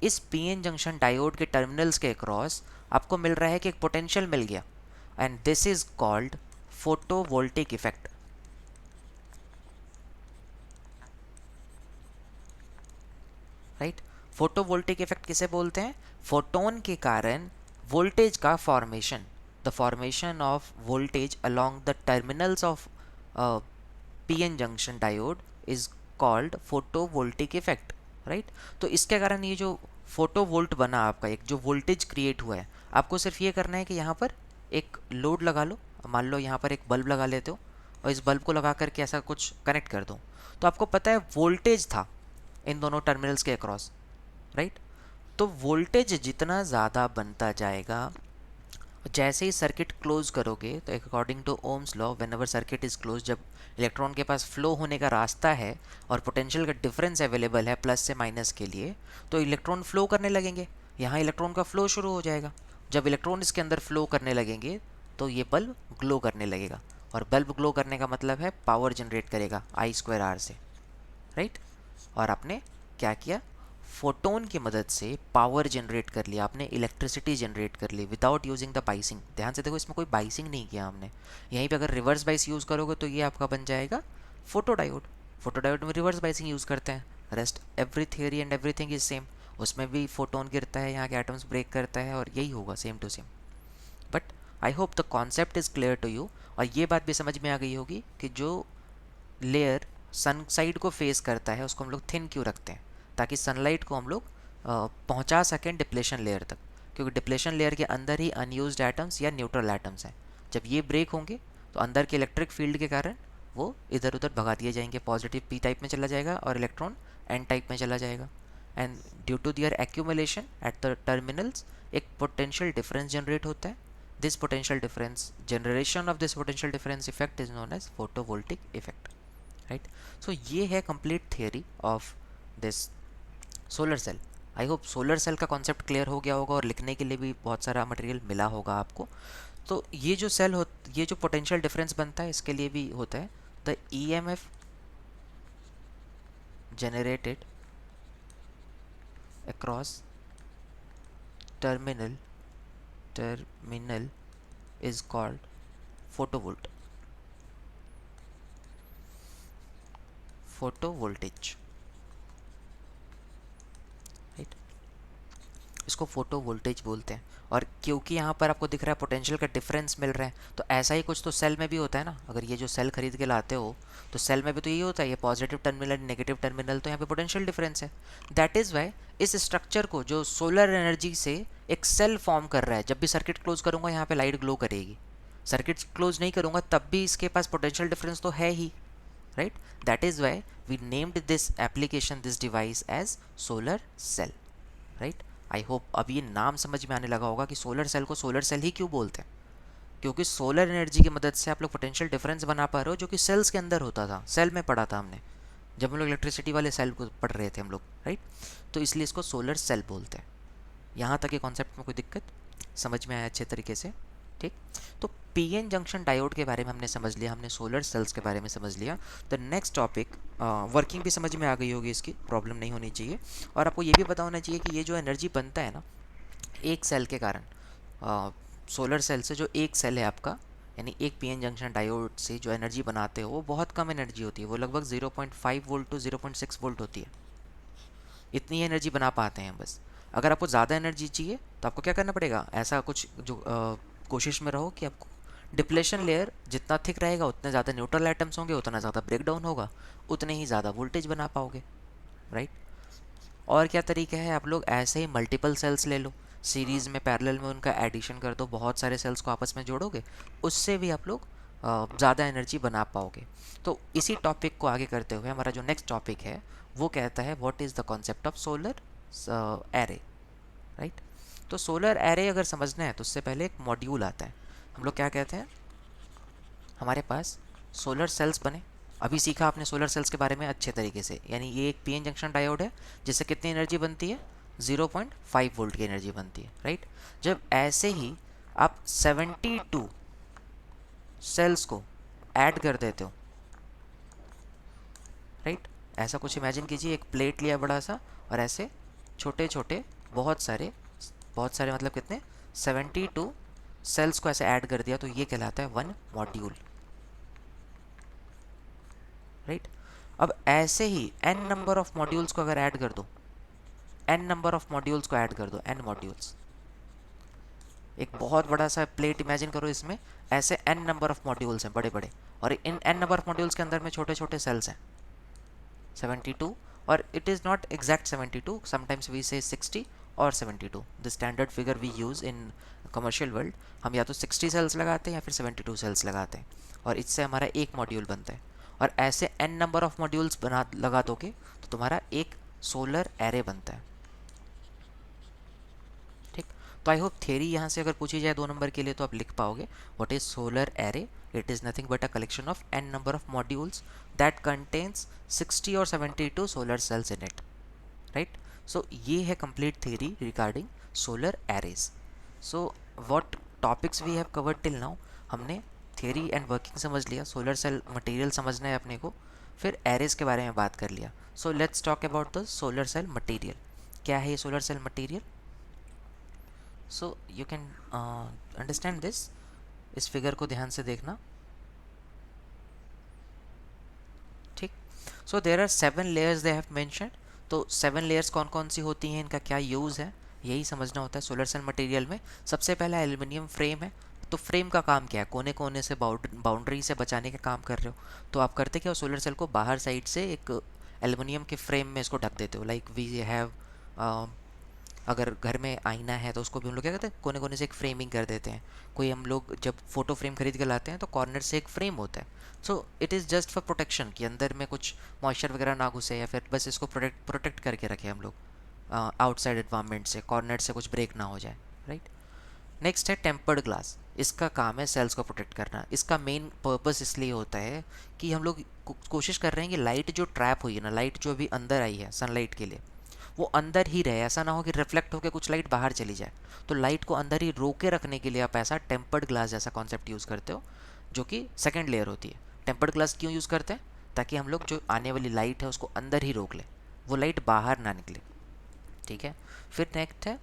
इस पीएन जंक्शन डायोड के टर्मिनल्स के अक्रॉस आपको मिल रहा है कि एक पोटेंशियल मिल गया, and this is called photovoltaic effect, right. Photovoltaic effect किसे बोलते हैं, फोटोन के कारण वोल्टेज का formation, the formation of voltage along the terminals of PN junction diode is called photovoltaic effect, right. तो इसके कारण ये जो फोटोवोल्ट बना आपका, एक जो वोल्टेज क्रिएट हुआ है, आपको सिर्फ ये करना है कि यहाँ पर एक लोड लगा लो, मान लो यहाँ पर एक बल्ब लगा लेते हो और इस बल्ब को लगा करके ऐसा कुछ कनेक्ट कर दो, तो आपको पता है वोल्टेज था इन दोनों टर्मिनल्स के अक्रॉस, राइट। तो वोल्टेज जितना ज़्यादा बनता जाएगा, जैसे ही सर्किट क्लोज करोगे, तो according to Ohm's law whenever circuit is close, जब इलेक्ट्रॉन के पास फ्लो होने का रास्ता है और पोटेंशियल का डिफरेंस अवेलेबल है प्लस से माइनस के लिए, तो इलेक्ट्रॉन फ्लो करने लगेंगे, यहाँ इलेक्ट्रॉन का फ्लो शुरू हो जाएगा। जब इलेक्ट्रॉन इसके अंदर फ्लो करने लगेंगे तो ये बल्ब ग्लो करने लगेगा, और बल्ब ग्लो करने का मतलब है पावर जनरेट करेगा I²R से, राइट। और आपने क्या किया, फोटोन की मदद से पावर जनरेट कर लिया, आपने इलेक्ट्रिसिटी जनरेट कर ली विदाउट यूजिंग द बाइसिंग। ध्यान से देखो, इसमें कोई बाइसिंग नहीं किया हमने। यहीं पे अगर रिवर्स बाइस यूज़ करोगे तो ये आपका बन जाएगा फोटोडायोड। फोटोडायोड में रिवर्स बाइसिंग यूज़ करते हैं, rest every theory and everything is same. उसमें भी फोटोन गिरता है, यहाँ के एटम्स ब्रेक करता है, और यही होगा same to same. But I hope the concept is clear to you, और ये बात भी समझ में आ गई होगी कि जो लेयर सन साइड को फेस करता है उसको हम लोग थिन क्यों रखते हैं, ताकि सनलाइट को हम लोग पहुंचा सकें डिप्लेशन लेयर तक, क्योंकि डिप्लेशन लेयर के अंदर ही अनयूज्ड एटम्स या न्यूट्रल एटम्स हैं। जब ये ब्रेक होंगे तो अंदर के इलेक्ट्रिक फील्ड के कारण वो इधर उधर भगा दिए जाएंगे, पॉजिटिव पी टाइप में चला जाएगा और इलेक्ट्रॉन एन टाइप में चला जाएगा। And due to their accumulation at the terminals एक पोटेंशियल डिफरेंस जनरेट होता है। This potential difference, generation of this potential difference effect is known as photovoltaic effect, right. So ये है complete theory of this solar cell. I hope solar cell का concept clear हो गया होगा, और लिखने के लिए भी बहुत सारा मटेरियल मिला होगा आपको। तो ये जो सेल हो, ये जो पोटेंशियल डिफरेंस बनता है, इसके लिए भी होता है the EMF generated across terminal is called photovoltage, right. इसको फोटो वोल्टेज बोलते हैं। और क्योंकि यहाँ पर आपको दिख रहा है पोटेंशियल का डिफरेंस मिल रहा है, तो ऐसा ही कुछ तो सेल में भी होता है ना। अगर ये जो सेल खरीद के लाते हो तो सेल में भी तो यही होता है, ये पॉजिटिव टर्मिनल नेगेटिव टर्मिनल, तो यहाँ पे पोटेंशियल डिफरेंस है। दैट इज़ वाई इस स्ट्रक्चर को जो सोलर एनर्जी से एक सेल फॉर्म कर रहा है, जब भी सर्किट क्लोज करूँगा यहाँ पे लाइट ग्लो करेगी, सर्किट क्लोज नहीं करूँगा तब भी इसके पास पोटेंशियल डिफरेंस तो है ही, right. That is why we named this application, this device as solar cell, right. I hope अब ये नाम समझ में आने लगा होगा कि सोलर सेल को सोलर सेल ही क्यों बोलते हैं, क्योंकि सोलर एनर्जी की मदद से आप लोग पोटेंशियल डिफरेंस बना पा रहे हो, जो कि सेल्स के अंदर होता था, सेल में पढ़ा था हमने जब हम लोग इलेक्ट्रिसिटी वाले सेल को पढ़ रहे थे हम लोग, राइट। तो इसलिए इसको सोलर सेल बोलते हैं। यहाँ तक ये कॉन्सेप्ट में कोई दिक्कत समझ में आया अच्छे तरीके से, ठीक। तो पीएन जंक्शन डायोड के बारे में हमने समझ लिया, हमने सोलर सेल्स के बारे में समझ लिया। द नेक्स्ट टॉपिक, वर्किंग भी समझ में आ गई होगी, इसकी प्रॉब्लम नहीं होनी चाहिए। और आपको ये भी पता होना चाहिए कि ये जो एनर्जी बनता है ना एक सेल के कारण, सोलर सेल से जो एक सेल है आपका, यानी एक पीएन जंक्शन डायोड से जो एनर्जी बनाते हो वो बहुत कम एनर्जी होती है, वो लगभग 0.5 वोल्ट टू 0.6 वोल्ट होती है। इतनी एनर्जी बना पाते हैं बस। अगर आपको ज़्यादा एनर्जी चाहिए तो आपको क्या करना पड़ेगा, ऐसा कुछ जो कोशिश में रहो कि आपको डिप्लेशन लेयर जितना थिक रहेगा उतने ज़्यादा न्यूट्रल एटम्स होंगे, उतना ज़्यादा ब्रेक डाउन होगा, उतने ही ज़्यादा वोल्टेज बना पाओगे, राइट। और क्या तरीका है, आप लोग ऐसे ही मल्टीपल सेल्स ले लो, सीरीज़ में पैरेलल में उनका एडिशन कर दो, बहुत सारे सेल्स को आपस में जोड़ोगे, उससे भी आप लोग ज़्यादा एनर्जी बना पाओगे। तो इसी टॉपिक को आगे करते हुए हमारा जो नेक्स्ट टॉपिक है वो कहता है what is the concept of solar array, right. तो सोलर एरे अगर समझना है तो उससे पहले एक मॉड्यूल आता है। हम लोग क्या कहते हैं, हमारे पास सोलर सेल्स बने, अभी सीखा आपने सोलर सेल्स के बारे में अच्छे तरीके से, यानी ये एक पीएन जंक्शन डायोड है जिससे कितनी एनर्जी बनती है, 0.5 वोल्ट की एनर्जी बनती है, राइट। जब ऐसे ही आप 72 सेल्स को ऐड कर देते हो, राइट, ऐसा कुछ इमेजिन कीजिए, एक प्लेट लिया बड़ा सा और ऐसे छोटे छोटे बहुत सारे मतलब कितने 72 सेल्स को ऐसे ऐड कर दिया, तो ये कहलाता है वन मॉड्यूल, राइट। अब ऐसे ही n नंबर ऑफ मॉड्यूल्स को अगर ऐड कर दो, n नंबर ऑफ मॉड्यूल्स को ऐड कर दो, n मॉड्यूल्स, एक बहुत बड़ा सा प्लेट इमेजिन करो, इसमें ऐसे n नंबर ऑफ मॉड्यूल्स हैं बड़े बड़े, और इन n नंबर ऑफ मॉड्यूल्स के अंदर में छोटे छोटे सेल्स हैं 72, और it is not exact 72, sometimes we say 60 or 72, the standard figure we use in commercial world हम या तो 60 सेल्स लगाते हैं या फिर 72 सेल्स लगाते हैं, और इससे हमारा एक मॉड्यूल बनता है। और ऐसे n नंबर ऑफ मॉड्यूल्स बना लगा दोगे तो तुम्हारा एक सोलर एरे बनता है। ठीक, तो आई होप थियरी यहाँ से अगर पूछी जाए 2 नंबर के लिए तो आप लिख पाओगे, what is solar array? It is nothing but a collection of n number of modules that contains 60 और 72 solar cells in it, right? So ये है complete theory regarding solar arrays. So what topics we have covered till now, हमने theory and working समझ लिया, solar cell material समझना है अपने को, फिर एरेज के बारे में बात कर लिया। So let's talk about the solar cell material. क्या है ये solar cell material? So you can understand this, इस फिगर को ध्यान से देखना। ठीक, so there are 7 layers they have mentioned. तो 7 लेयर्स कौन कौन सी होती हैं, इनका क्या यूज़ है, यही समझना होता है सोलर सेल मटेरियल में। सबसे पहला एल्युमिनियम फ्रेम है। तो फ्रेम का काम क्या है? कोने कोने से बाउंड्री से बचाने का काम कर रहे हो, तो आप करते क्या हो, सोलर सेल को बाहर साइड से एक एल्युमिनियम के फ्रेम में इसको ढक देते हो। लाइक वी हैव, अगर घर में आईना है तो उसको भी हम लोग क्या करते हैं, कोने कोने से एक फ्रेमिंग कर देते हैं। कोई हम लोग जब फोटो फ्रेम खरीद के लाते हैं तो कॉर्नर से एक फ्रेम होता है। So it is just for protection, कि अंदर में कुछ मॉइस्चर वगैरह ना घुसे, या फिर बस इसको प्रोटेक्ट करके रखें हम लोग आउटसाइड एनवायरनमेंट से, कॉर्नर से कुछ ब्रेक ना हो जाए, राइट? नेक्स्ट है टेम्पर्ड ग्लास। इसका काम है सेल्स को प्रोटेक्ट करना। इसका मेन पर्पस इसलिए होता है कि हम लोग कोशिश कर रहे हैं कि लाइट जो ट्रैप हुई है ना, लाइट जो अभी अंदर आई है सनलाइट के लिए, वो अंदर ही रहे, ऐसा ना हो कि रिफ्लेक्ट होकर कुछ लाइट बाहर चली जाए। तो लाइट को अंदर ही रोके रखने के लिए आप ऐसा टेम्पर्ड ग्लास जैसा कॉन्सेप्ट यूज़ करते हो, जो कि सेकेंड लेयर होती है। टेम्पर्ड ग्लास क्यों यूज़ करते हैं? ताकि हम लोग जो आने वाली लाइट है उसको अंदर ही रोक लें, वो लाइट बाहर ना निकले। ठीक है, फिर नेक्स्ट है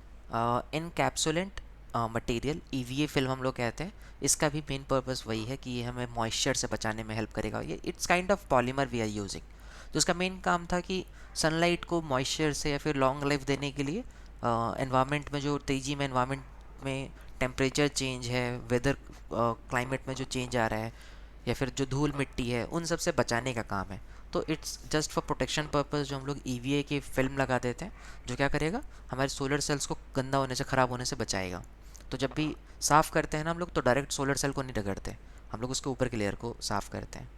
इनकैप्सुलेंट मटेरियल, ईवीए फिल्म हम लोग कहते हैं। इसका भी मेन पर्पस वही है कि ये हमें मॉइस्चर से बचाने में हेल्प करेगा। ये it's kind of polymer we are using. तो इसका मेन काम था कि सनलाइट को मॉइस्चर से या फिर लॉन्ग लाइफ देने के लिए एनवायरनमेंट में जो तेज़ी में एनवायरनमेंट में टेम्परेचर चेंज है, वेदर क्लाइमेट में जो चेंज आ रहा है, या फिर जो धूल मिट्टी है, उन सब से बचाने का काम है। तो it's just for protection purpose जो हम लोग ईवीए की फिल्म लगा देते हैं, जो क्या करेगा, हमारे सोलर सेल्स को गंदा होने से, ख़राब होने से बचाएगा। तो जब भी साफ़ करते हैं ना हम लोग, तो डायरेक्ट सोलर सेल को नहीं रगड़ते, हम लोग उसके ऊपर के लेयर को साफ़ करते हैं।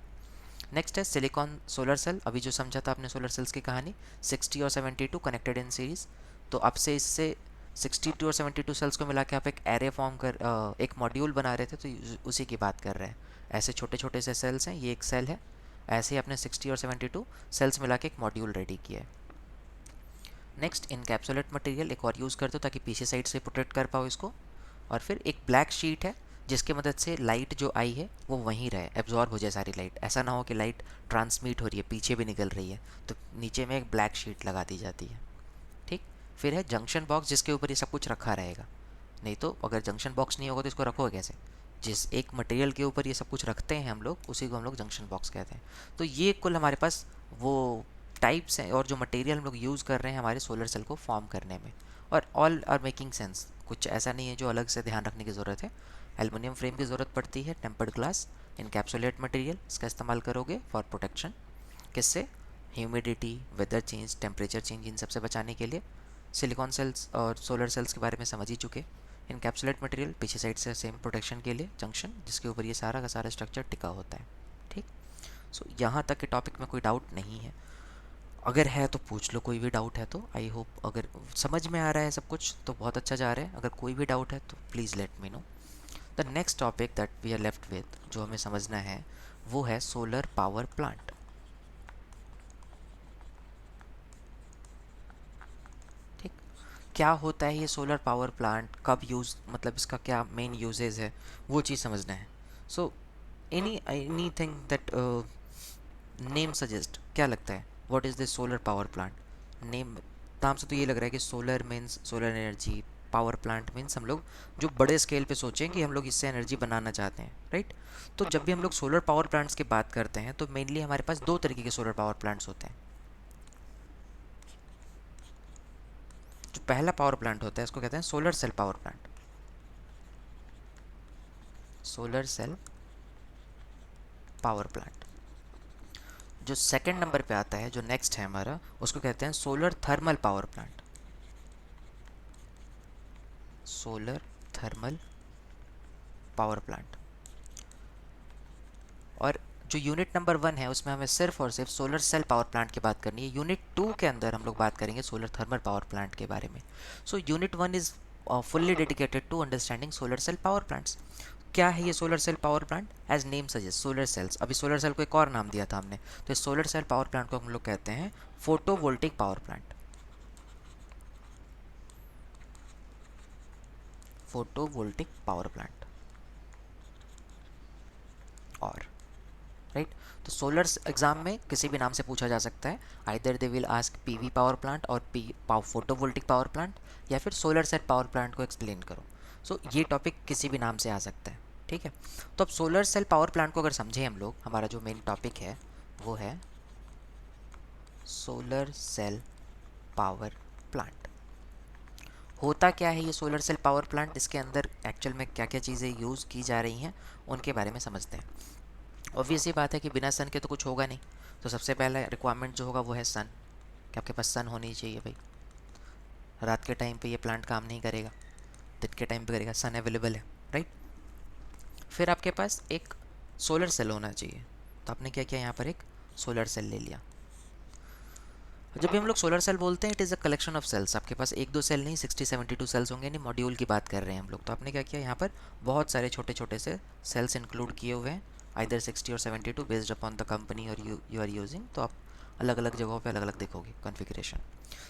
नेक्स्ट है सिलिकॉन सोलर सेल। अभी जो समझा था आपने सोलर सेल्स की कहानी, 60 और 72 कनेक्टेड इन सीरीज। तो अब से इससे 62 और 72 सेल्स को मिला के आप एक एरे फॉर्म कर एक मॉड्यूल बना रहे थे, तो उसी की बात कर रहे हैं। ऐसे छोटे छोटे से सेल्स हैं, ये एक सेल है, ऐसे ही आपने 60 और 72 सेल्स मिला के एक मॉड्यूल रेडी किया है। नेक्स्ट इनकैप्सुलेट मटेरियल एक और यूज़ करते हो ताकि पीछे साइड से प्रोटेक्ट कर पाओ इसको। और फिर एक ब्लैक शीट है, जिसकी मदद से लाइट जो आई है वो वहीं रहे, एब्जॉर्ब हो जाए सारी लाइट। ऐसा ना हो कि लाइट ट्रांसमिट हो रही है, पीछे भी निकल रही है, तो नीचे में एक ब्लैक शीट लगा दी जाती है। ठीक, फिर है जंक्शन बॉक्स, जिसके ऊपर ये सब कुछ रखा रहेगा। नहीं तो अगर जंक्शन बॉक्स नहीं होगा तो इसको रखोगे कैसे? जिस एक मटेरियल के ऊपर ये सब कुछ रखते हैं हम लोग, उसी को हम लोग जंक्शन बॉक्स कहते हैं। तो ये कुल हमारे पास वो टाइप्स हैं और जो मटेरियल हम लोग यूज़ कर रहे हैं हमारे सोलर सेल को फॉर्म करने में। और ऑल आर मेकिंग सेंस, कुछ ऐसा नहीं है जो अलग से ध्यान रखने की ज़रूरत है। एल्युमिनियम फ्रेम की ज़रूरत पड़ती है, टेम्पर्ड ग्लास, इनकैप्सुलेट मटेरियल, इसका इस्तेमाल करोगे फॉर प्रोटेक्शन। किससे? Humidity, weather change, temperature change, इन सब से बचाने के लिए। सिलिकॉन सेल्स और सोलर सेल्स के बारे में समझ ही चुके। इनकैप्सुलेट मटेरियल पीछे साइड से सेम प्रोटेक्शन के लिए, जंक्शन जिसके ऊपर ये सारा का सारा स्ट्रक्चर टिका होता है। ठीक, सो यहाँ तक के टॉपिक में कोई डाउट नहीं है। अगर है तो पूछ लो, कोई भी डाउट है तो। आई होप अगर समझ में आ रहा है सब कुछ तो बहुत अच्छा जा रहा है। अगर कोई भी डाउट है तो please let me know. The next topic that we are left with, जो हमें समझना है, वो है सोलर पावर प्लांट। ठीक, क्या होता है ये सोलर पावर प्लांट, कब यूज़, मतलब इसका क्या मेन यूजेज है, वो चीज़ समझना है। So any thing that name suggest, क्या लगता है, what is this solar power plant? Name, नाम से तो ये लग रहा है कि solar means solar energy, power plant means हम लोग जो बड़े स्केल पे सोचें कि हम लोग इससे एनर्जी बनाना चाहते हैं, राइट? तो जब भी हम लोग सोलर पावर प्लांट्स की बात करते हैं तो मेनली हमारे पास दो तरीके के सोलर पावर प्लांट्स होते हैं। जो पहला पावर प्लांट होता है इसको कहते हैं solar cell power plant, solar cell power plant. जो सेकंड नंबर पे आता है, जो नेक्स्ट है हमारा, उसको कहते हैं solar thermal power plant, solar thermal power plant. और जो यूनिट नंबर 1 है उसमें हमें सिर्फ और सिर्फ सोलर सेल पावर प्लांट की बात करनी है। यूनिट 2 के अंदर हम लोग बात करेंगे सोलर थर्मल पावर प्लांट के बारे में। So unit 1 is fully dedicated to understanding solar cell power plants. क्या है ये solar cell power plant? As name suggest, solar cells. अभी सोलर सेल को एक और नाम दिया था हमने, तो इस सोलर सेल पावर प्लांट को हम लोग कहते हैं photovoltaic power plant. Photovoltaic power plant. और राइट, तो सोलर एग्जाम में किसी भी नाम से पूछा जा सकता है। Either they will ask PV power plant और फोटोवोल्टिक पावर प्लांट, या फिर सोलर सेल पावर प्लांट को एक्सप्लेन करो। सो ये टॉपिक किसी भी नाम से आ सकता है, ठीक है। तो अब सोलर सेल पावर प्लांट को अगर समझें हम लोग, हमारा जो मेन टॉपिक है वो है सोलर सेल पावर प्लांट। होता क्या है ये सोलर सेल पावर प्लांट, इसके अंदर एक्चुअल में क्या क्या चीज़ें यूज़ की जा रही हैं उनके बारे में समझते हैं। ऑब्वियस ही बात है कि बिना सन के तो कुछ होगा नहीं, तो सबसे पहला रिक्वायरमेंट जो होगा वो है सन, कि आपके पास सन होनी चाहिए भाई। रात के टाइम पे ये प्लांट काम नहीं करेगा, दिन के टाइम पे करेगा, सन अवेलेबल है, राइट। फिर आपके पास एक सोलर सेल होना चाहिए, तो आपने क्या किया, यहाँ पर एक सोलर सेल ले लिया। जब भी हम लोग सोलर सेल बोलते हैं, it is a collection of cells. आपके पास एक दो सेल नहीं, 60-72 सेल्स होंगे, नहीं मॉड्यूल की बात कर रहे हैं हम लोग। तो आपने क्या किया, यहाँ पर बहुत सारे छोटे छोटे से सेल्स इंक्लूड किए हुए हैं, आइदर 60 और 72 बेस्ड अपॉन द कंपनी और यू आर यूजिंग। तो आप अलग अलग जगहों पे अलग अलग देखोगे कॉन्फ़िगरेशन।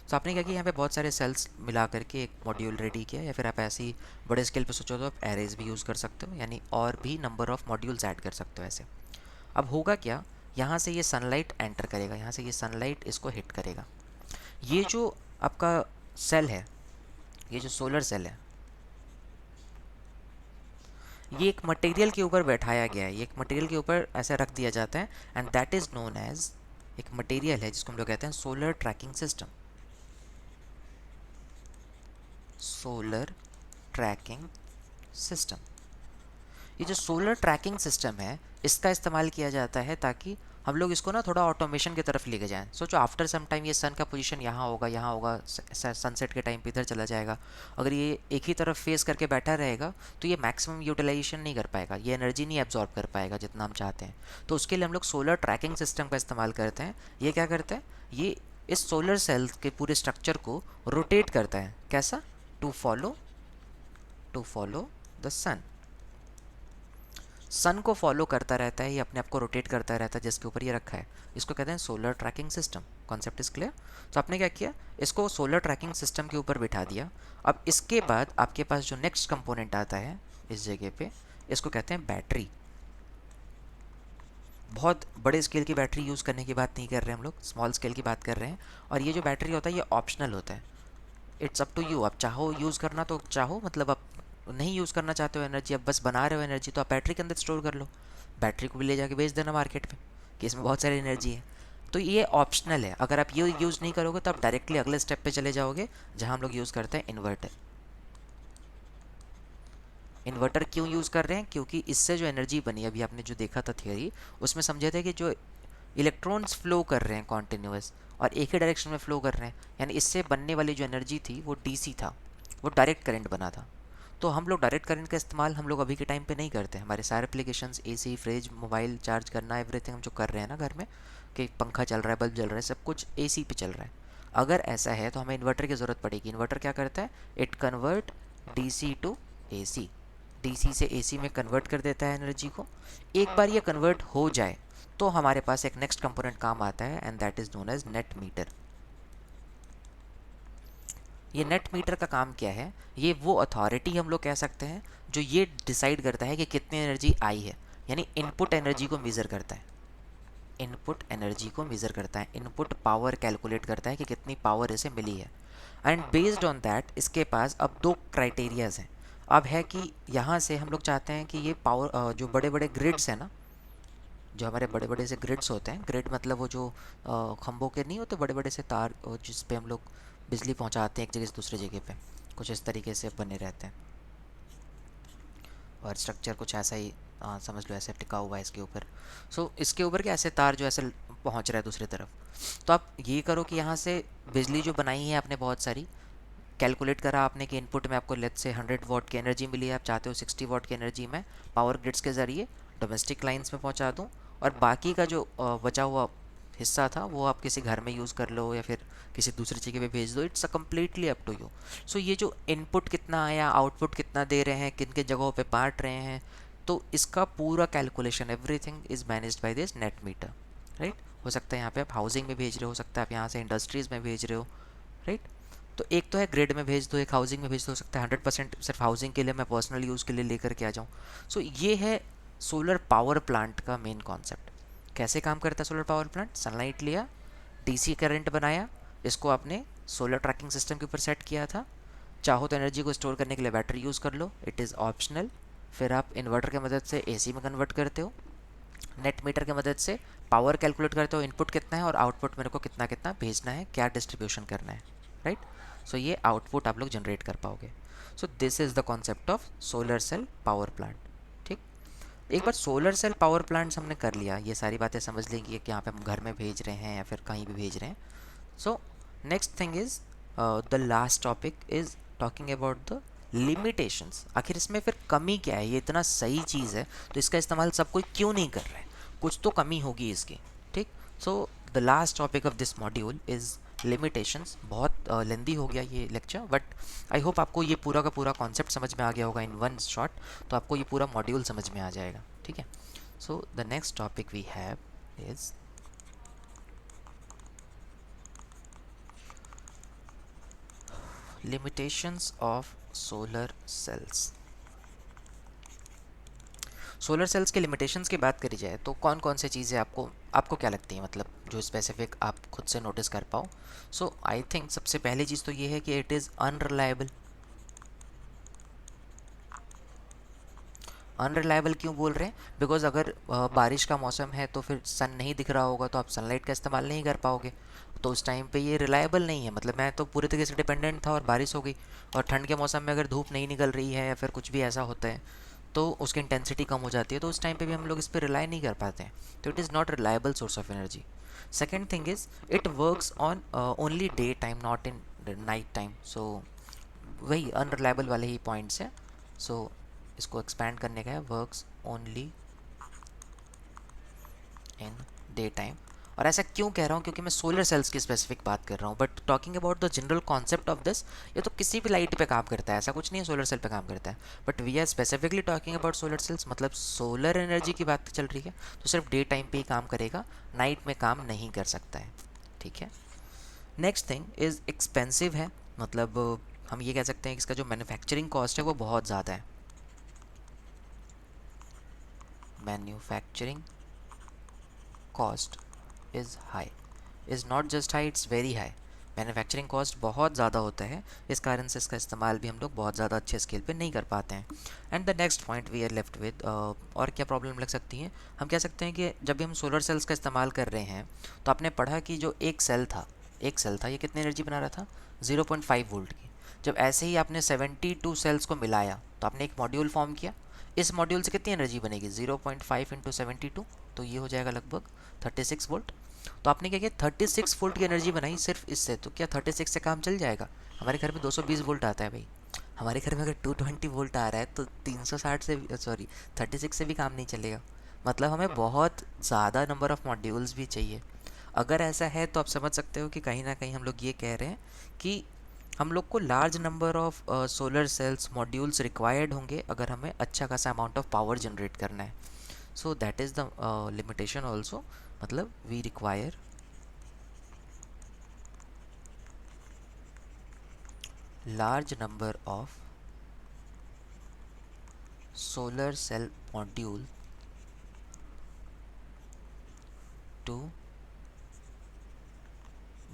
तो आपने क्या किया, यहाँ पे बहुत सारे सेल्स मिला करके एक मॉड्यूल रेडी किया, या फिर आप ऐसे ही बड़े स्केल पे सोचो तो आप एरेज भी यूज़ कर सकते हो, यानी और भी नंबर ऑफ मॉड्यूल्स ऐड कर सकते हो ऐसे। अब होगा क्या, यहाँ से ये सनलाइट एंटर करेगा, यहाँ से ये सनलाइट इसको हिट करेगा। ये जो आपका सेल है, ये जो सोलर सेल है, ये एक मटेरियल के ऊपर बैठाया गया है, ये एक मटेरियल के ऊपर ऐसा रख दिया जाता है, and that is known as, एक मटेरियल है जिसको हम लोग कहते हैं solar tracking system. Solar tracking system. ये जो सोलर ट्रैकिंग सिस्टम है, इसका इस्तेमाल किया जाता है ताकि हम लोग इसको ना थोड़ा ऑटोमेशन की तरफ लेके जाएं। सोचो आफ्टर सम टाइम ये सन का पोजीशन यहाँ होगा, यहाँ होगा, सनसेट के टाइम पे इधर चला जाएगा। अगर ये एक ही तरफ फेस करके बैठा रहेगा तो ये मैक्सिमम यूटिलाइजेशन नहीं कर पाएगा, ये एनर्जी नहीं एब्जॉर्ब कर पाएगा जितना हम चाहते हैं। तो उसके लिए हम लोग सोलर ट्रैकिंग सिस्टम का इस्तेमाल करते हैं। ये क्या करता है, ये इस सोलर सेल के पूरे स्ट्रक्चर को रोटेट करता है। कैसा? टू फॉलो द सन। सन को फॉलो करता रहता है, ये अपने आप को रोटेट करता रहता है जिसके ऊपर ये रखा है। इसको कहते हैं solar tracking system. Concept is clear? तो आपने क्या किया, इसको सोलर ट्रैकिंग सिस्टम के ऊपर बिठा दिया। अब इसके बाद आपके पास जो नेक्स्ट कंपोनेंट आता है इस जगह पे, इसको कहते हैं बैटरी। बहुत बड़े स्केल की बैटरी यूज़ करने की बात नहीं कर रहे हैं हम लोग, स्मॉल स्केल की बात कर रहे हैं। और ये जो बैटरी होता है ये ऑप्शनल होता है, इट्स अप टू यू। आप चाहो यूज़ करना तो चाहो, मतलब आप नहीं यूज़ करना चाहते हो एनर्जी, आप बस बना रहे हो एनर्जी, तो आप बैटरी के अंदर स्टोर कर लो। बैटरी को भी ले जाके बेच देना मार्केट में कि इसमें बहुत सारी एनर्जी है। तो ये ऑप्शनल है, अगर आप ये यूज़ नहीं करोगे तो आप डायरेक्टली अगले स्टेप पे चले जाओगे जहाँ हम लोग यूज़ करते हैं इन्वर्टर। इन्वर्टर क्यों यूज़ कर रहे हैं? क्योंकि इससे जो एनर्जी बनी, अभी आपने जो देखा था थियोरी, उसमें समझे थे कि जो इलेक्ट्रॉन्स फ्लो कर रहे हैं कॉन्टिन्यूस और एक ही डायरेक्शन में फ्लो कर रहे हैं, यानी इससे बनने वाली जो एनर्जी थी वो डीसी था, वो डायरेक्ट करंट बना था। तो हम लोग डायरेक्ट करंट का इस्तेमाल हम लोग अभी के टाइम पे नहीं करते। हमारे सारे applications, AC, fridge, mobile charge करना, एवरीथिंग हम जो कर रहे हैं ना घर में, कि पंखा चल रहा है, बल्ब जल रहा है, सब कुछ एसी पे चल रहा है। अगर ऐसा है तो हमें इन्वर्टर की ज़रूरत पड़ेगी। इन्वर्टर क्या करता है? It convert DC to AC, DC से एसी में कन्वर्ट कर देता है एनर्जी को। एक बार ये कन्वर्ट हो जाए तो हमारे पास एक नेक्स्ट कंपोनेंट काम आता है, and that is known as net meter. ये नेट मीटर का काम क्या है? ये वो अथॉरिटी हम लोग कह सकते हैं जो ये डिसाइड करता है कि कितनी एनर्जी आई है, यानी इनपुट एनर्जी को मेज़र करता है। इनपुट एनर्जी को मेज़र करता है, इनपुट पावर कैलकुलेट करता है कि कितनी पावर इसे मिली है। एंड बेस्ड ऑन दैट इसके पास अब दो क्राइटेरियाज हैं। अब है कि यहाँ से हम लोग चाहते हैं कि ये पावर, जो बड़े बड़े ग्रिड्स हैं ना, जो हमारे बड़े बड़े से ग्रिड्स होते हैं, ग्रिड मतलब वो जो खंभों के नहीं होते बड़े बड़े से तार, जिस पे हम लोग बिजली पहुंचाते हैं एक जगह से दूसरे जगह पे, कुछ इस तरीके से बने रहते हैं। और स्ट्रक्चर कुछ ऐसा ही समझ लो, ऐसे टिका हुआ है इसके ऊपर। सो इसके ऊपर के ऐसे तार जो ऐसे पहुंच रहा है दूसरी तरफ। तो आप ये करो कि यहाँ से बिजली जो बनाई है आपने बहुत सारी, कैलकुलेट करा आपने कि इनपुट में आपको लेट्स से 100 वॉट की एनर्जी मिली है, आप चाहते हो 60 वॉट की एनर्जी में पावर ग्रिड्स के ज़रिए डोमेस्टिक लाइंस में पहुंचा दूं, और बाकी का जो बचा हुआ हिस्सा था वो आप किसी घर में यूज़ कर लो या फिर किसी दूसरी जगह पे भेज दो। It's a completely up to you. So ये जो इनपुट कितना आया, आउटपुट कितना दे रहे हैं, किन किन जगहों पे बांट रहे हैं, तो इसका पूरा calculation everything is managed by this net metre, right. हो सकता है यहाँ पे आप हाउसिंग में भेज रहे हो सकता है आप यहाँ से इंडस्ट्रीज़ में भेज रहे हो, राइट। तो एक तो है ग्रिड में भेज दो, एक हाउसिंग में भेज दो, हो सकता है 100% सिर्फ हाउसिंग के लिए मैं पर्सनल यूज़ के लिए लेकर के आ जाऊँ। सो ये है सोलर पावर प्लांट का मेन कॉन्सेप्ट। कैसे काम करता है सोलर पावर प्लांट? सनलाइट लिया, डीसी करंट बनाया, इसको आपने सोलर ट्रैकिंग सिस्टम के ऊपर सेट किया था। चाहो तो एनर्जी को स्टोर करने के लिए बैटरी यूज़ कर लो, इट इज़ ऑप्शनल। फिर आप इन्वर्टर की मदद से एसी में कन्वर्ट करते हो, नेट मीटर की मदद से पावर कैलकुलेट करते हो, इनपुट कितना है और आउटपुट मेरे को कितना कितना भेजना है, क्या डिस्ट्रीब्यूशन करना है, राइट। सो ये आउटपुट आप लोग जनरेट कर पाओगे। So this is the concept of solar cell power plant. ठीक, एक बार सोलर सेल पावर प्लांट्स हमने कर लिया, ये सारी बातें समझ लेंगे कि यहाँ पे हम घर में भेज रहे हैं या फिर कहीं भी भेज रहे हैं। So next thing is the last topic is talking about the limitations. आखिर इसमें फिर कमी क्या है? ये इतना सही चीज़ है तो इसका इस्तेमाल सब कोई क्यों नहीं कर रहा है? कुछ तो कमी होगी इसकी, ठीक। So the last topic of this module is limitations. बहुत लेंदी हो गया ये लेक्चर, बट आई होप आपको ये पूरा का पूरा कॉन्सेप्ट समझ में आ गया होगा इन वन शॉट। तो आपको ये पूरा मॉड्यूल समझ में आ जाएगा, ठीक है। So the next topic we have is limitations of solar cells। Solar cells के लिमिटेशंस की बात करी जाए तो कौन कौन से चीज़ें आपको आपको क्या लगती है, मतलब जो स्पेसिफिक आप खुद से नोटिस कर पाओ? सो आई थिंक सबसे पहली चीज़ तो ये है कि इट इज़ अनरिलायबल। अनरिलायबल क्यों बोल रहे हैं? बिकॉज अगर बारिश का मौसम है तो फिर सन नहीं दिख रहा होगा तो आप सनलाइट का इस्तेमाल नहीं कर पाओगे, तो उस टाइम पे ये रिलायबल नहीं है। मतलब मैं तो पूरे तरीके से डिपेंडेंट था और बारिश हो गई, और ठंड के मौसम में अगर धूप नहीं निकल रही है या फिर कुछ भी ऐसा होता है तो उसकी इंटेंसिटी कम हो जाती है, तो उस टाइम पे भी हम लोग इस पर रिलाई नहीं कर पाते हैं, तो it is not reliable source of energy. Second thing is it works on only day time, not in night time. So वही अनरिलायबल वाले ही पॉइंट्स हैं। सो इसको एक्सपैंड करने का है, works only in day time. और ऐसा क्यों कह रहा हूँ? क्योंकि मैं सोलर सेल्स की स्पेसिफिक बात कर रहा हूँ, but talking about the general concept of this, ये तो किसी भी लाइट पे काम करता है, ऐसा कुछ नहीं है सोलर सेल पे काम करता है, but we are specifically talking about solar cells. मतलब सोलर एनर्जी की बात चल रही है तो सिर्फ डे टाइम पे ही काम करेगा, नाइट में काम नहीं कर सकता है, ठीक है। नेक्स्ट थिंग इज़ एक्सपेंसिव है। मतलब हम ये कह सकते हैं कि इसका जो मैन्युफैक्चरिंग कॉस्ट है वो बहुत ज़्यादा है। Manufacturing cost is high, is not just high, it's very high. Manufacturing cost बहुत ज़्यादा होता है, इस कारण से इसका इस्तेमाल भी हम लोग बहुत ज़्यादा अच्छे स्केल पे नहीं कर पाते हैं। And the next point we are left with, और क्या प्रॉब्लम लग सकती है? हम कह सकते हैं कि जब भी हम सोलर सेल्स का इस्तेमाल कर रहे हैं तो आपने पढ़ा कि जो एक सेल था ये कितनी एनर्जी बना रहा था? 0.5 वोल्ट की। जब ऐसे ही आपने 72 सेल्स को मिलाया तो आपने एक मॉड्यूल फॉर्म किया, इस मॉड्यूल से कितनी एनर्जी बनेगी? 0.5 इंटू 72, तो ये हो जाएगा लगभग 36 वोल्ट। तो आपने क्या किया? 36 वोल्ट की एनर्जी बनाई सिर्फ इससे। तो क्या 36 से काम चल जाएगा? हमारे घर में 220 वोल्ट आता है भाई। हमारे घर में अगर 220 वोल्ट आ रहा है तो 360 से, सॉरी 36 से भी काम नहीं चलेगा। मतलब हमें बहुत ज़्यादा नंबर ऑफ़ मॉड्यूल्स भी चाहिए। अगर ऐसा है तो आप समझ सकते हो कि कहीं ना कहीं हम लोग ये कह रहे हैं कि हम लोग को large number of solar sales modules required होंगे अगर हमें अच्छा खासा अमाउंट ऑफ पावर जनरेट करना है। So that is the limitation also. मतलब we require large number of solar cell module to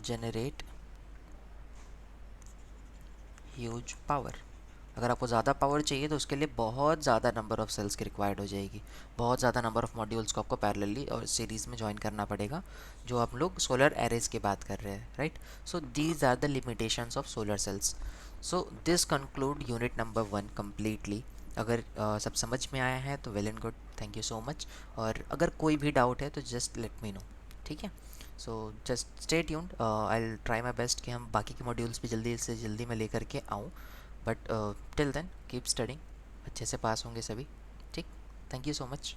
generate huge power। अगर आपको ज़्यादा पावर चाहिए तो उसके लिए बहुत ज़्यादा नंबर ऑफ़ सेल्स की रिक्वायर्ड हो जाएगी, बहुत ज़्यादा नंबर ऑफ़ मॉड्यूल्स को आपको पैरेलली और सीरीज़ में ज्वाइन करना पड़ेगा, जो आप लोग सोलर एरेज की बात कर रहे हैं, right. So these are the limitations of solar cells. So this conclude unit number 1 completely. अगर सब समझ में आया है तो well and good, thank you so much. और अगर कोई भी डाउट है तो जस्ट लेट मी नो, ठीक है। So just stay tuned, I try my best कि हम बाकी के मॉड्यूल्स भी जल्दी से जल्दी मैं लेकर के आऊँ, but till then keep studying, अच्छे से पास होंगे सभी। ठीक, थैंक यू सो मच।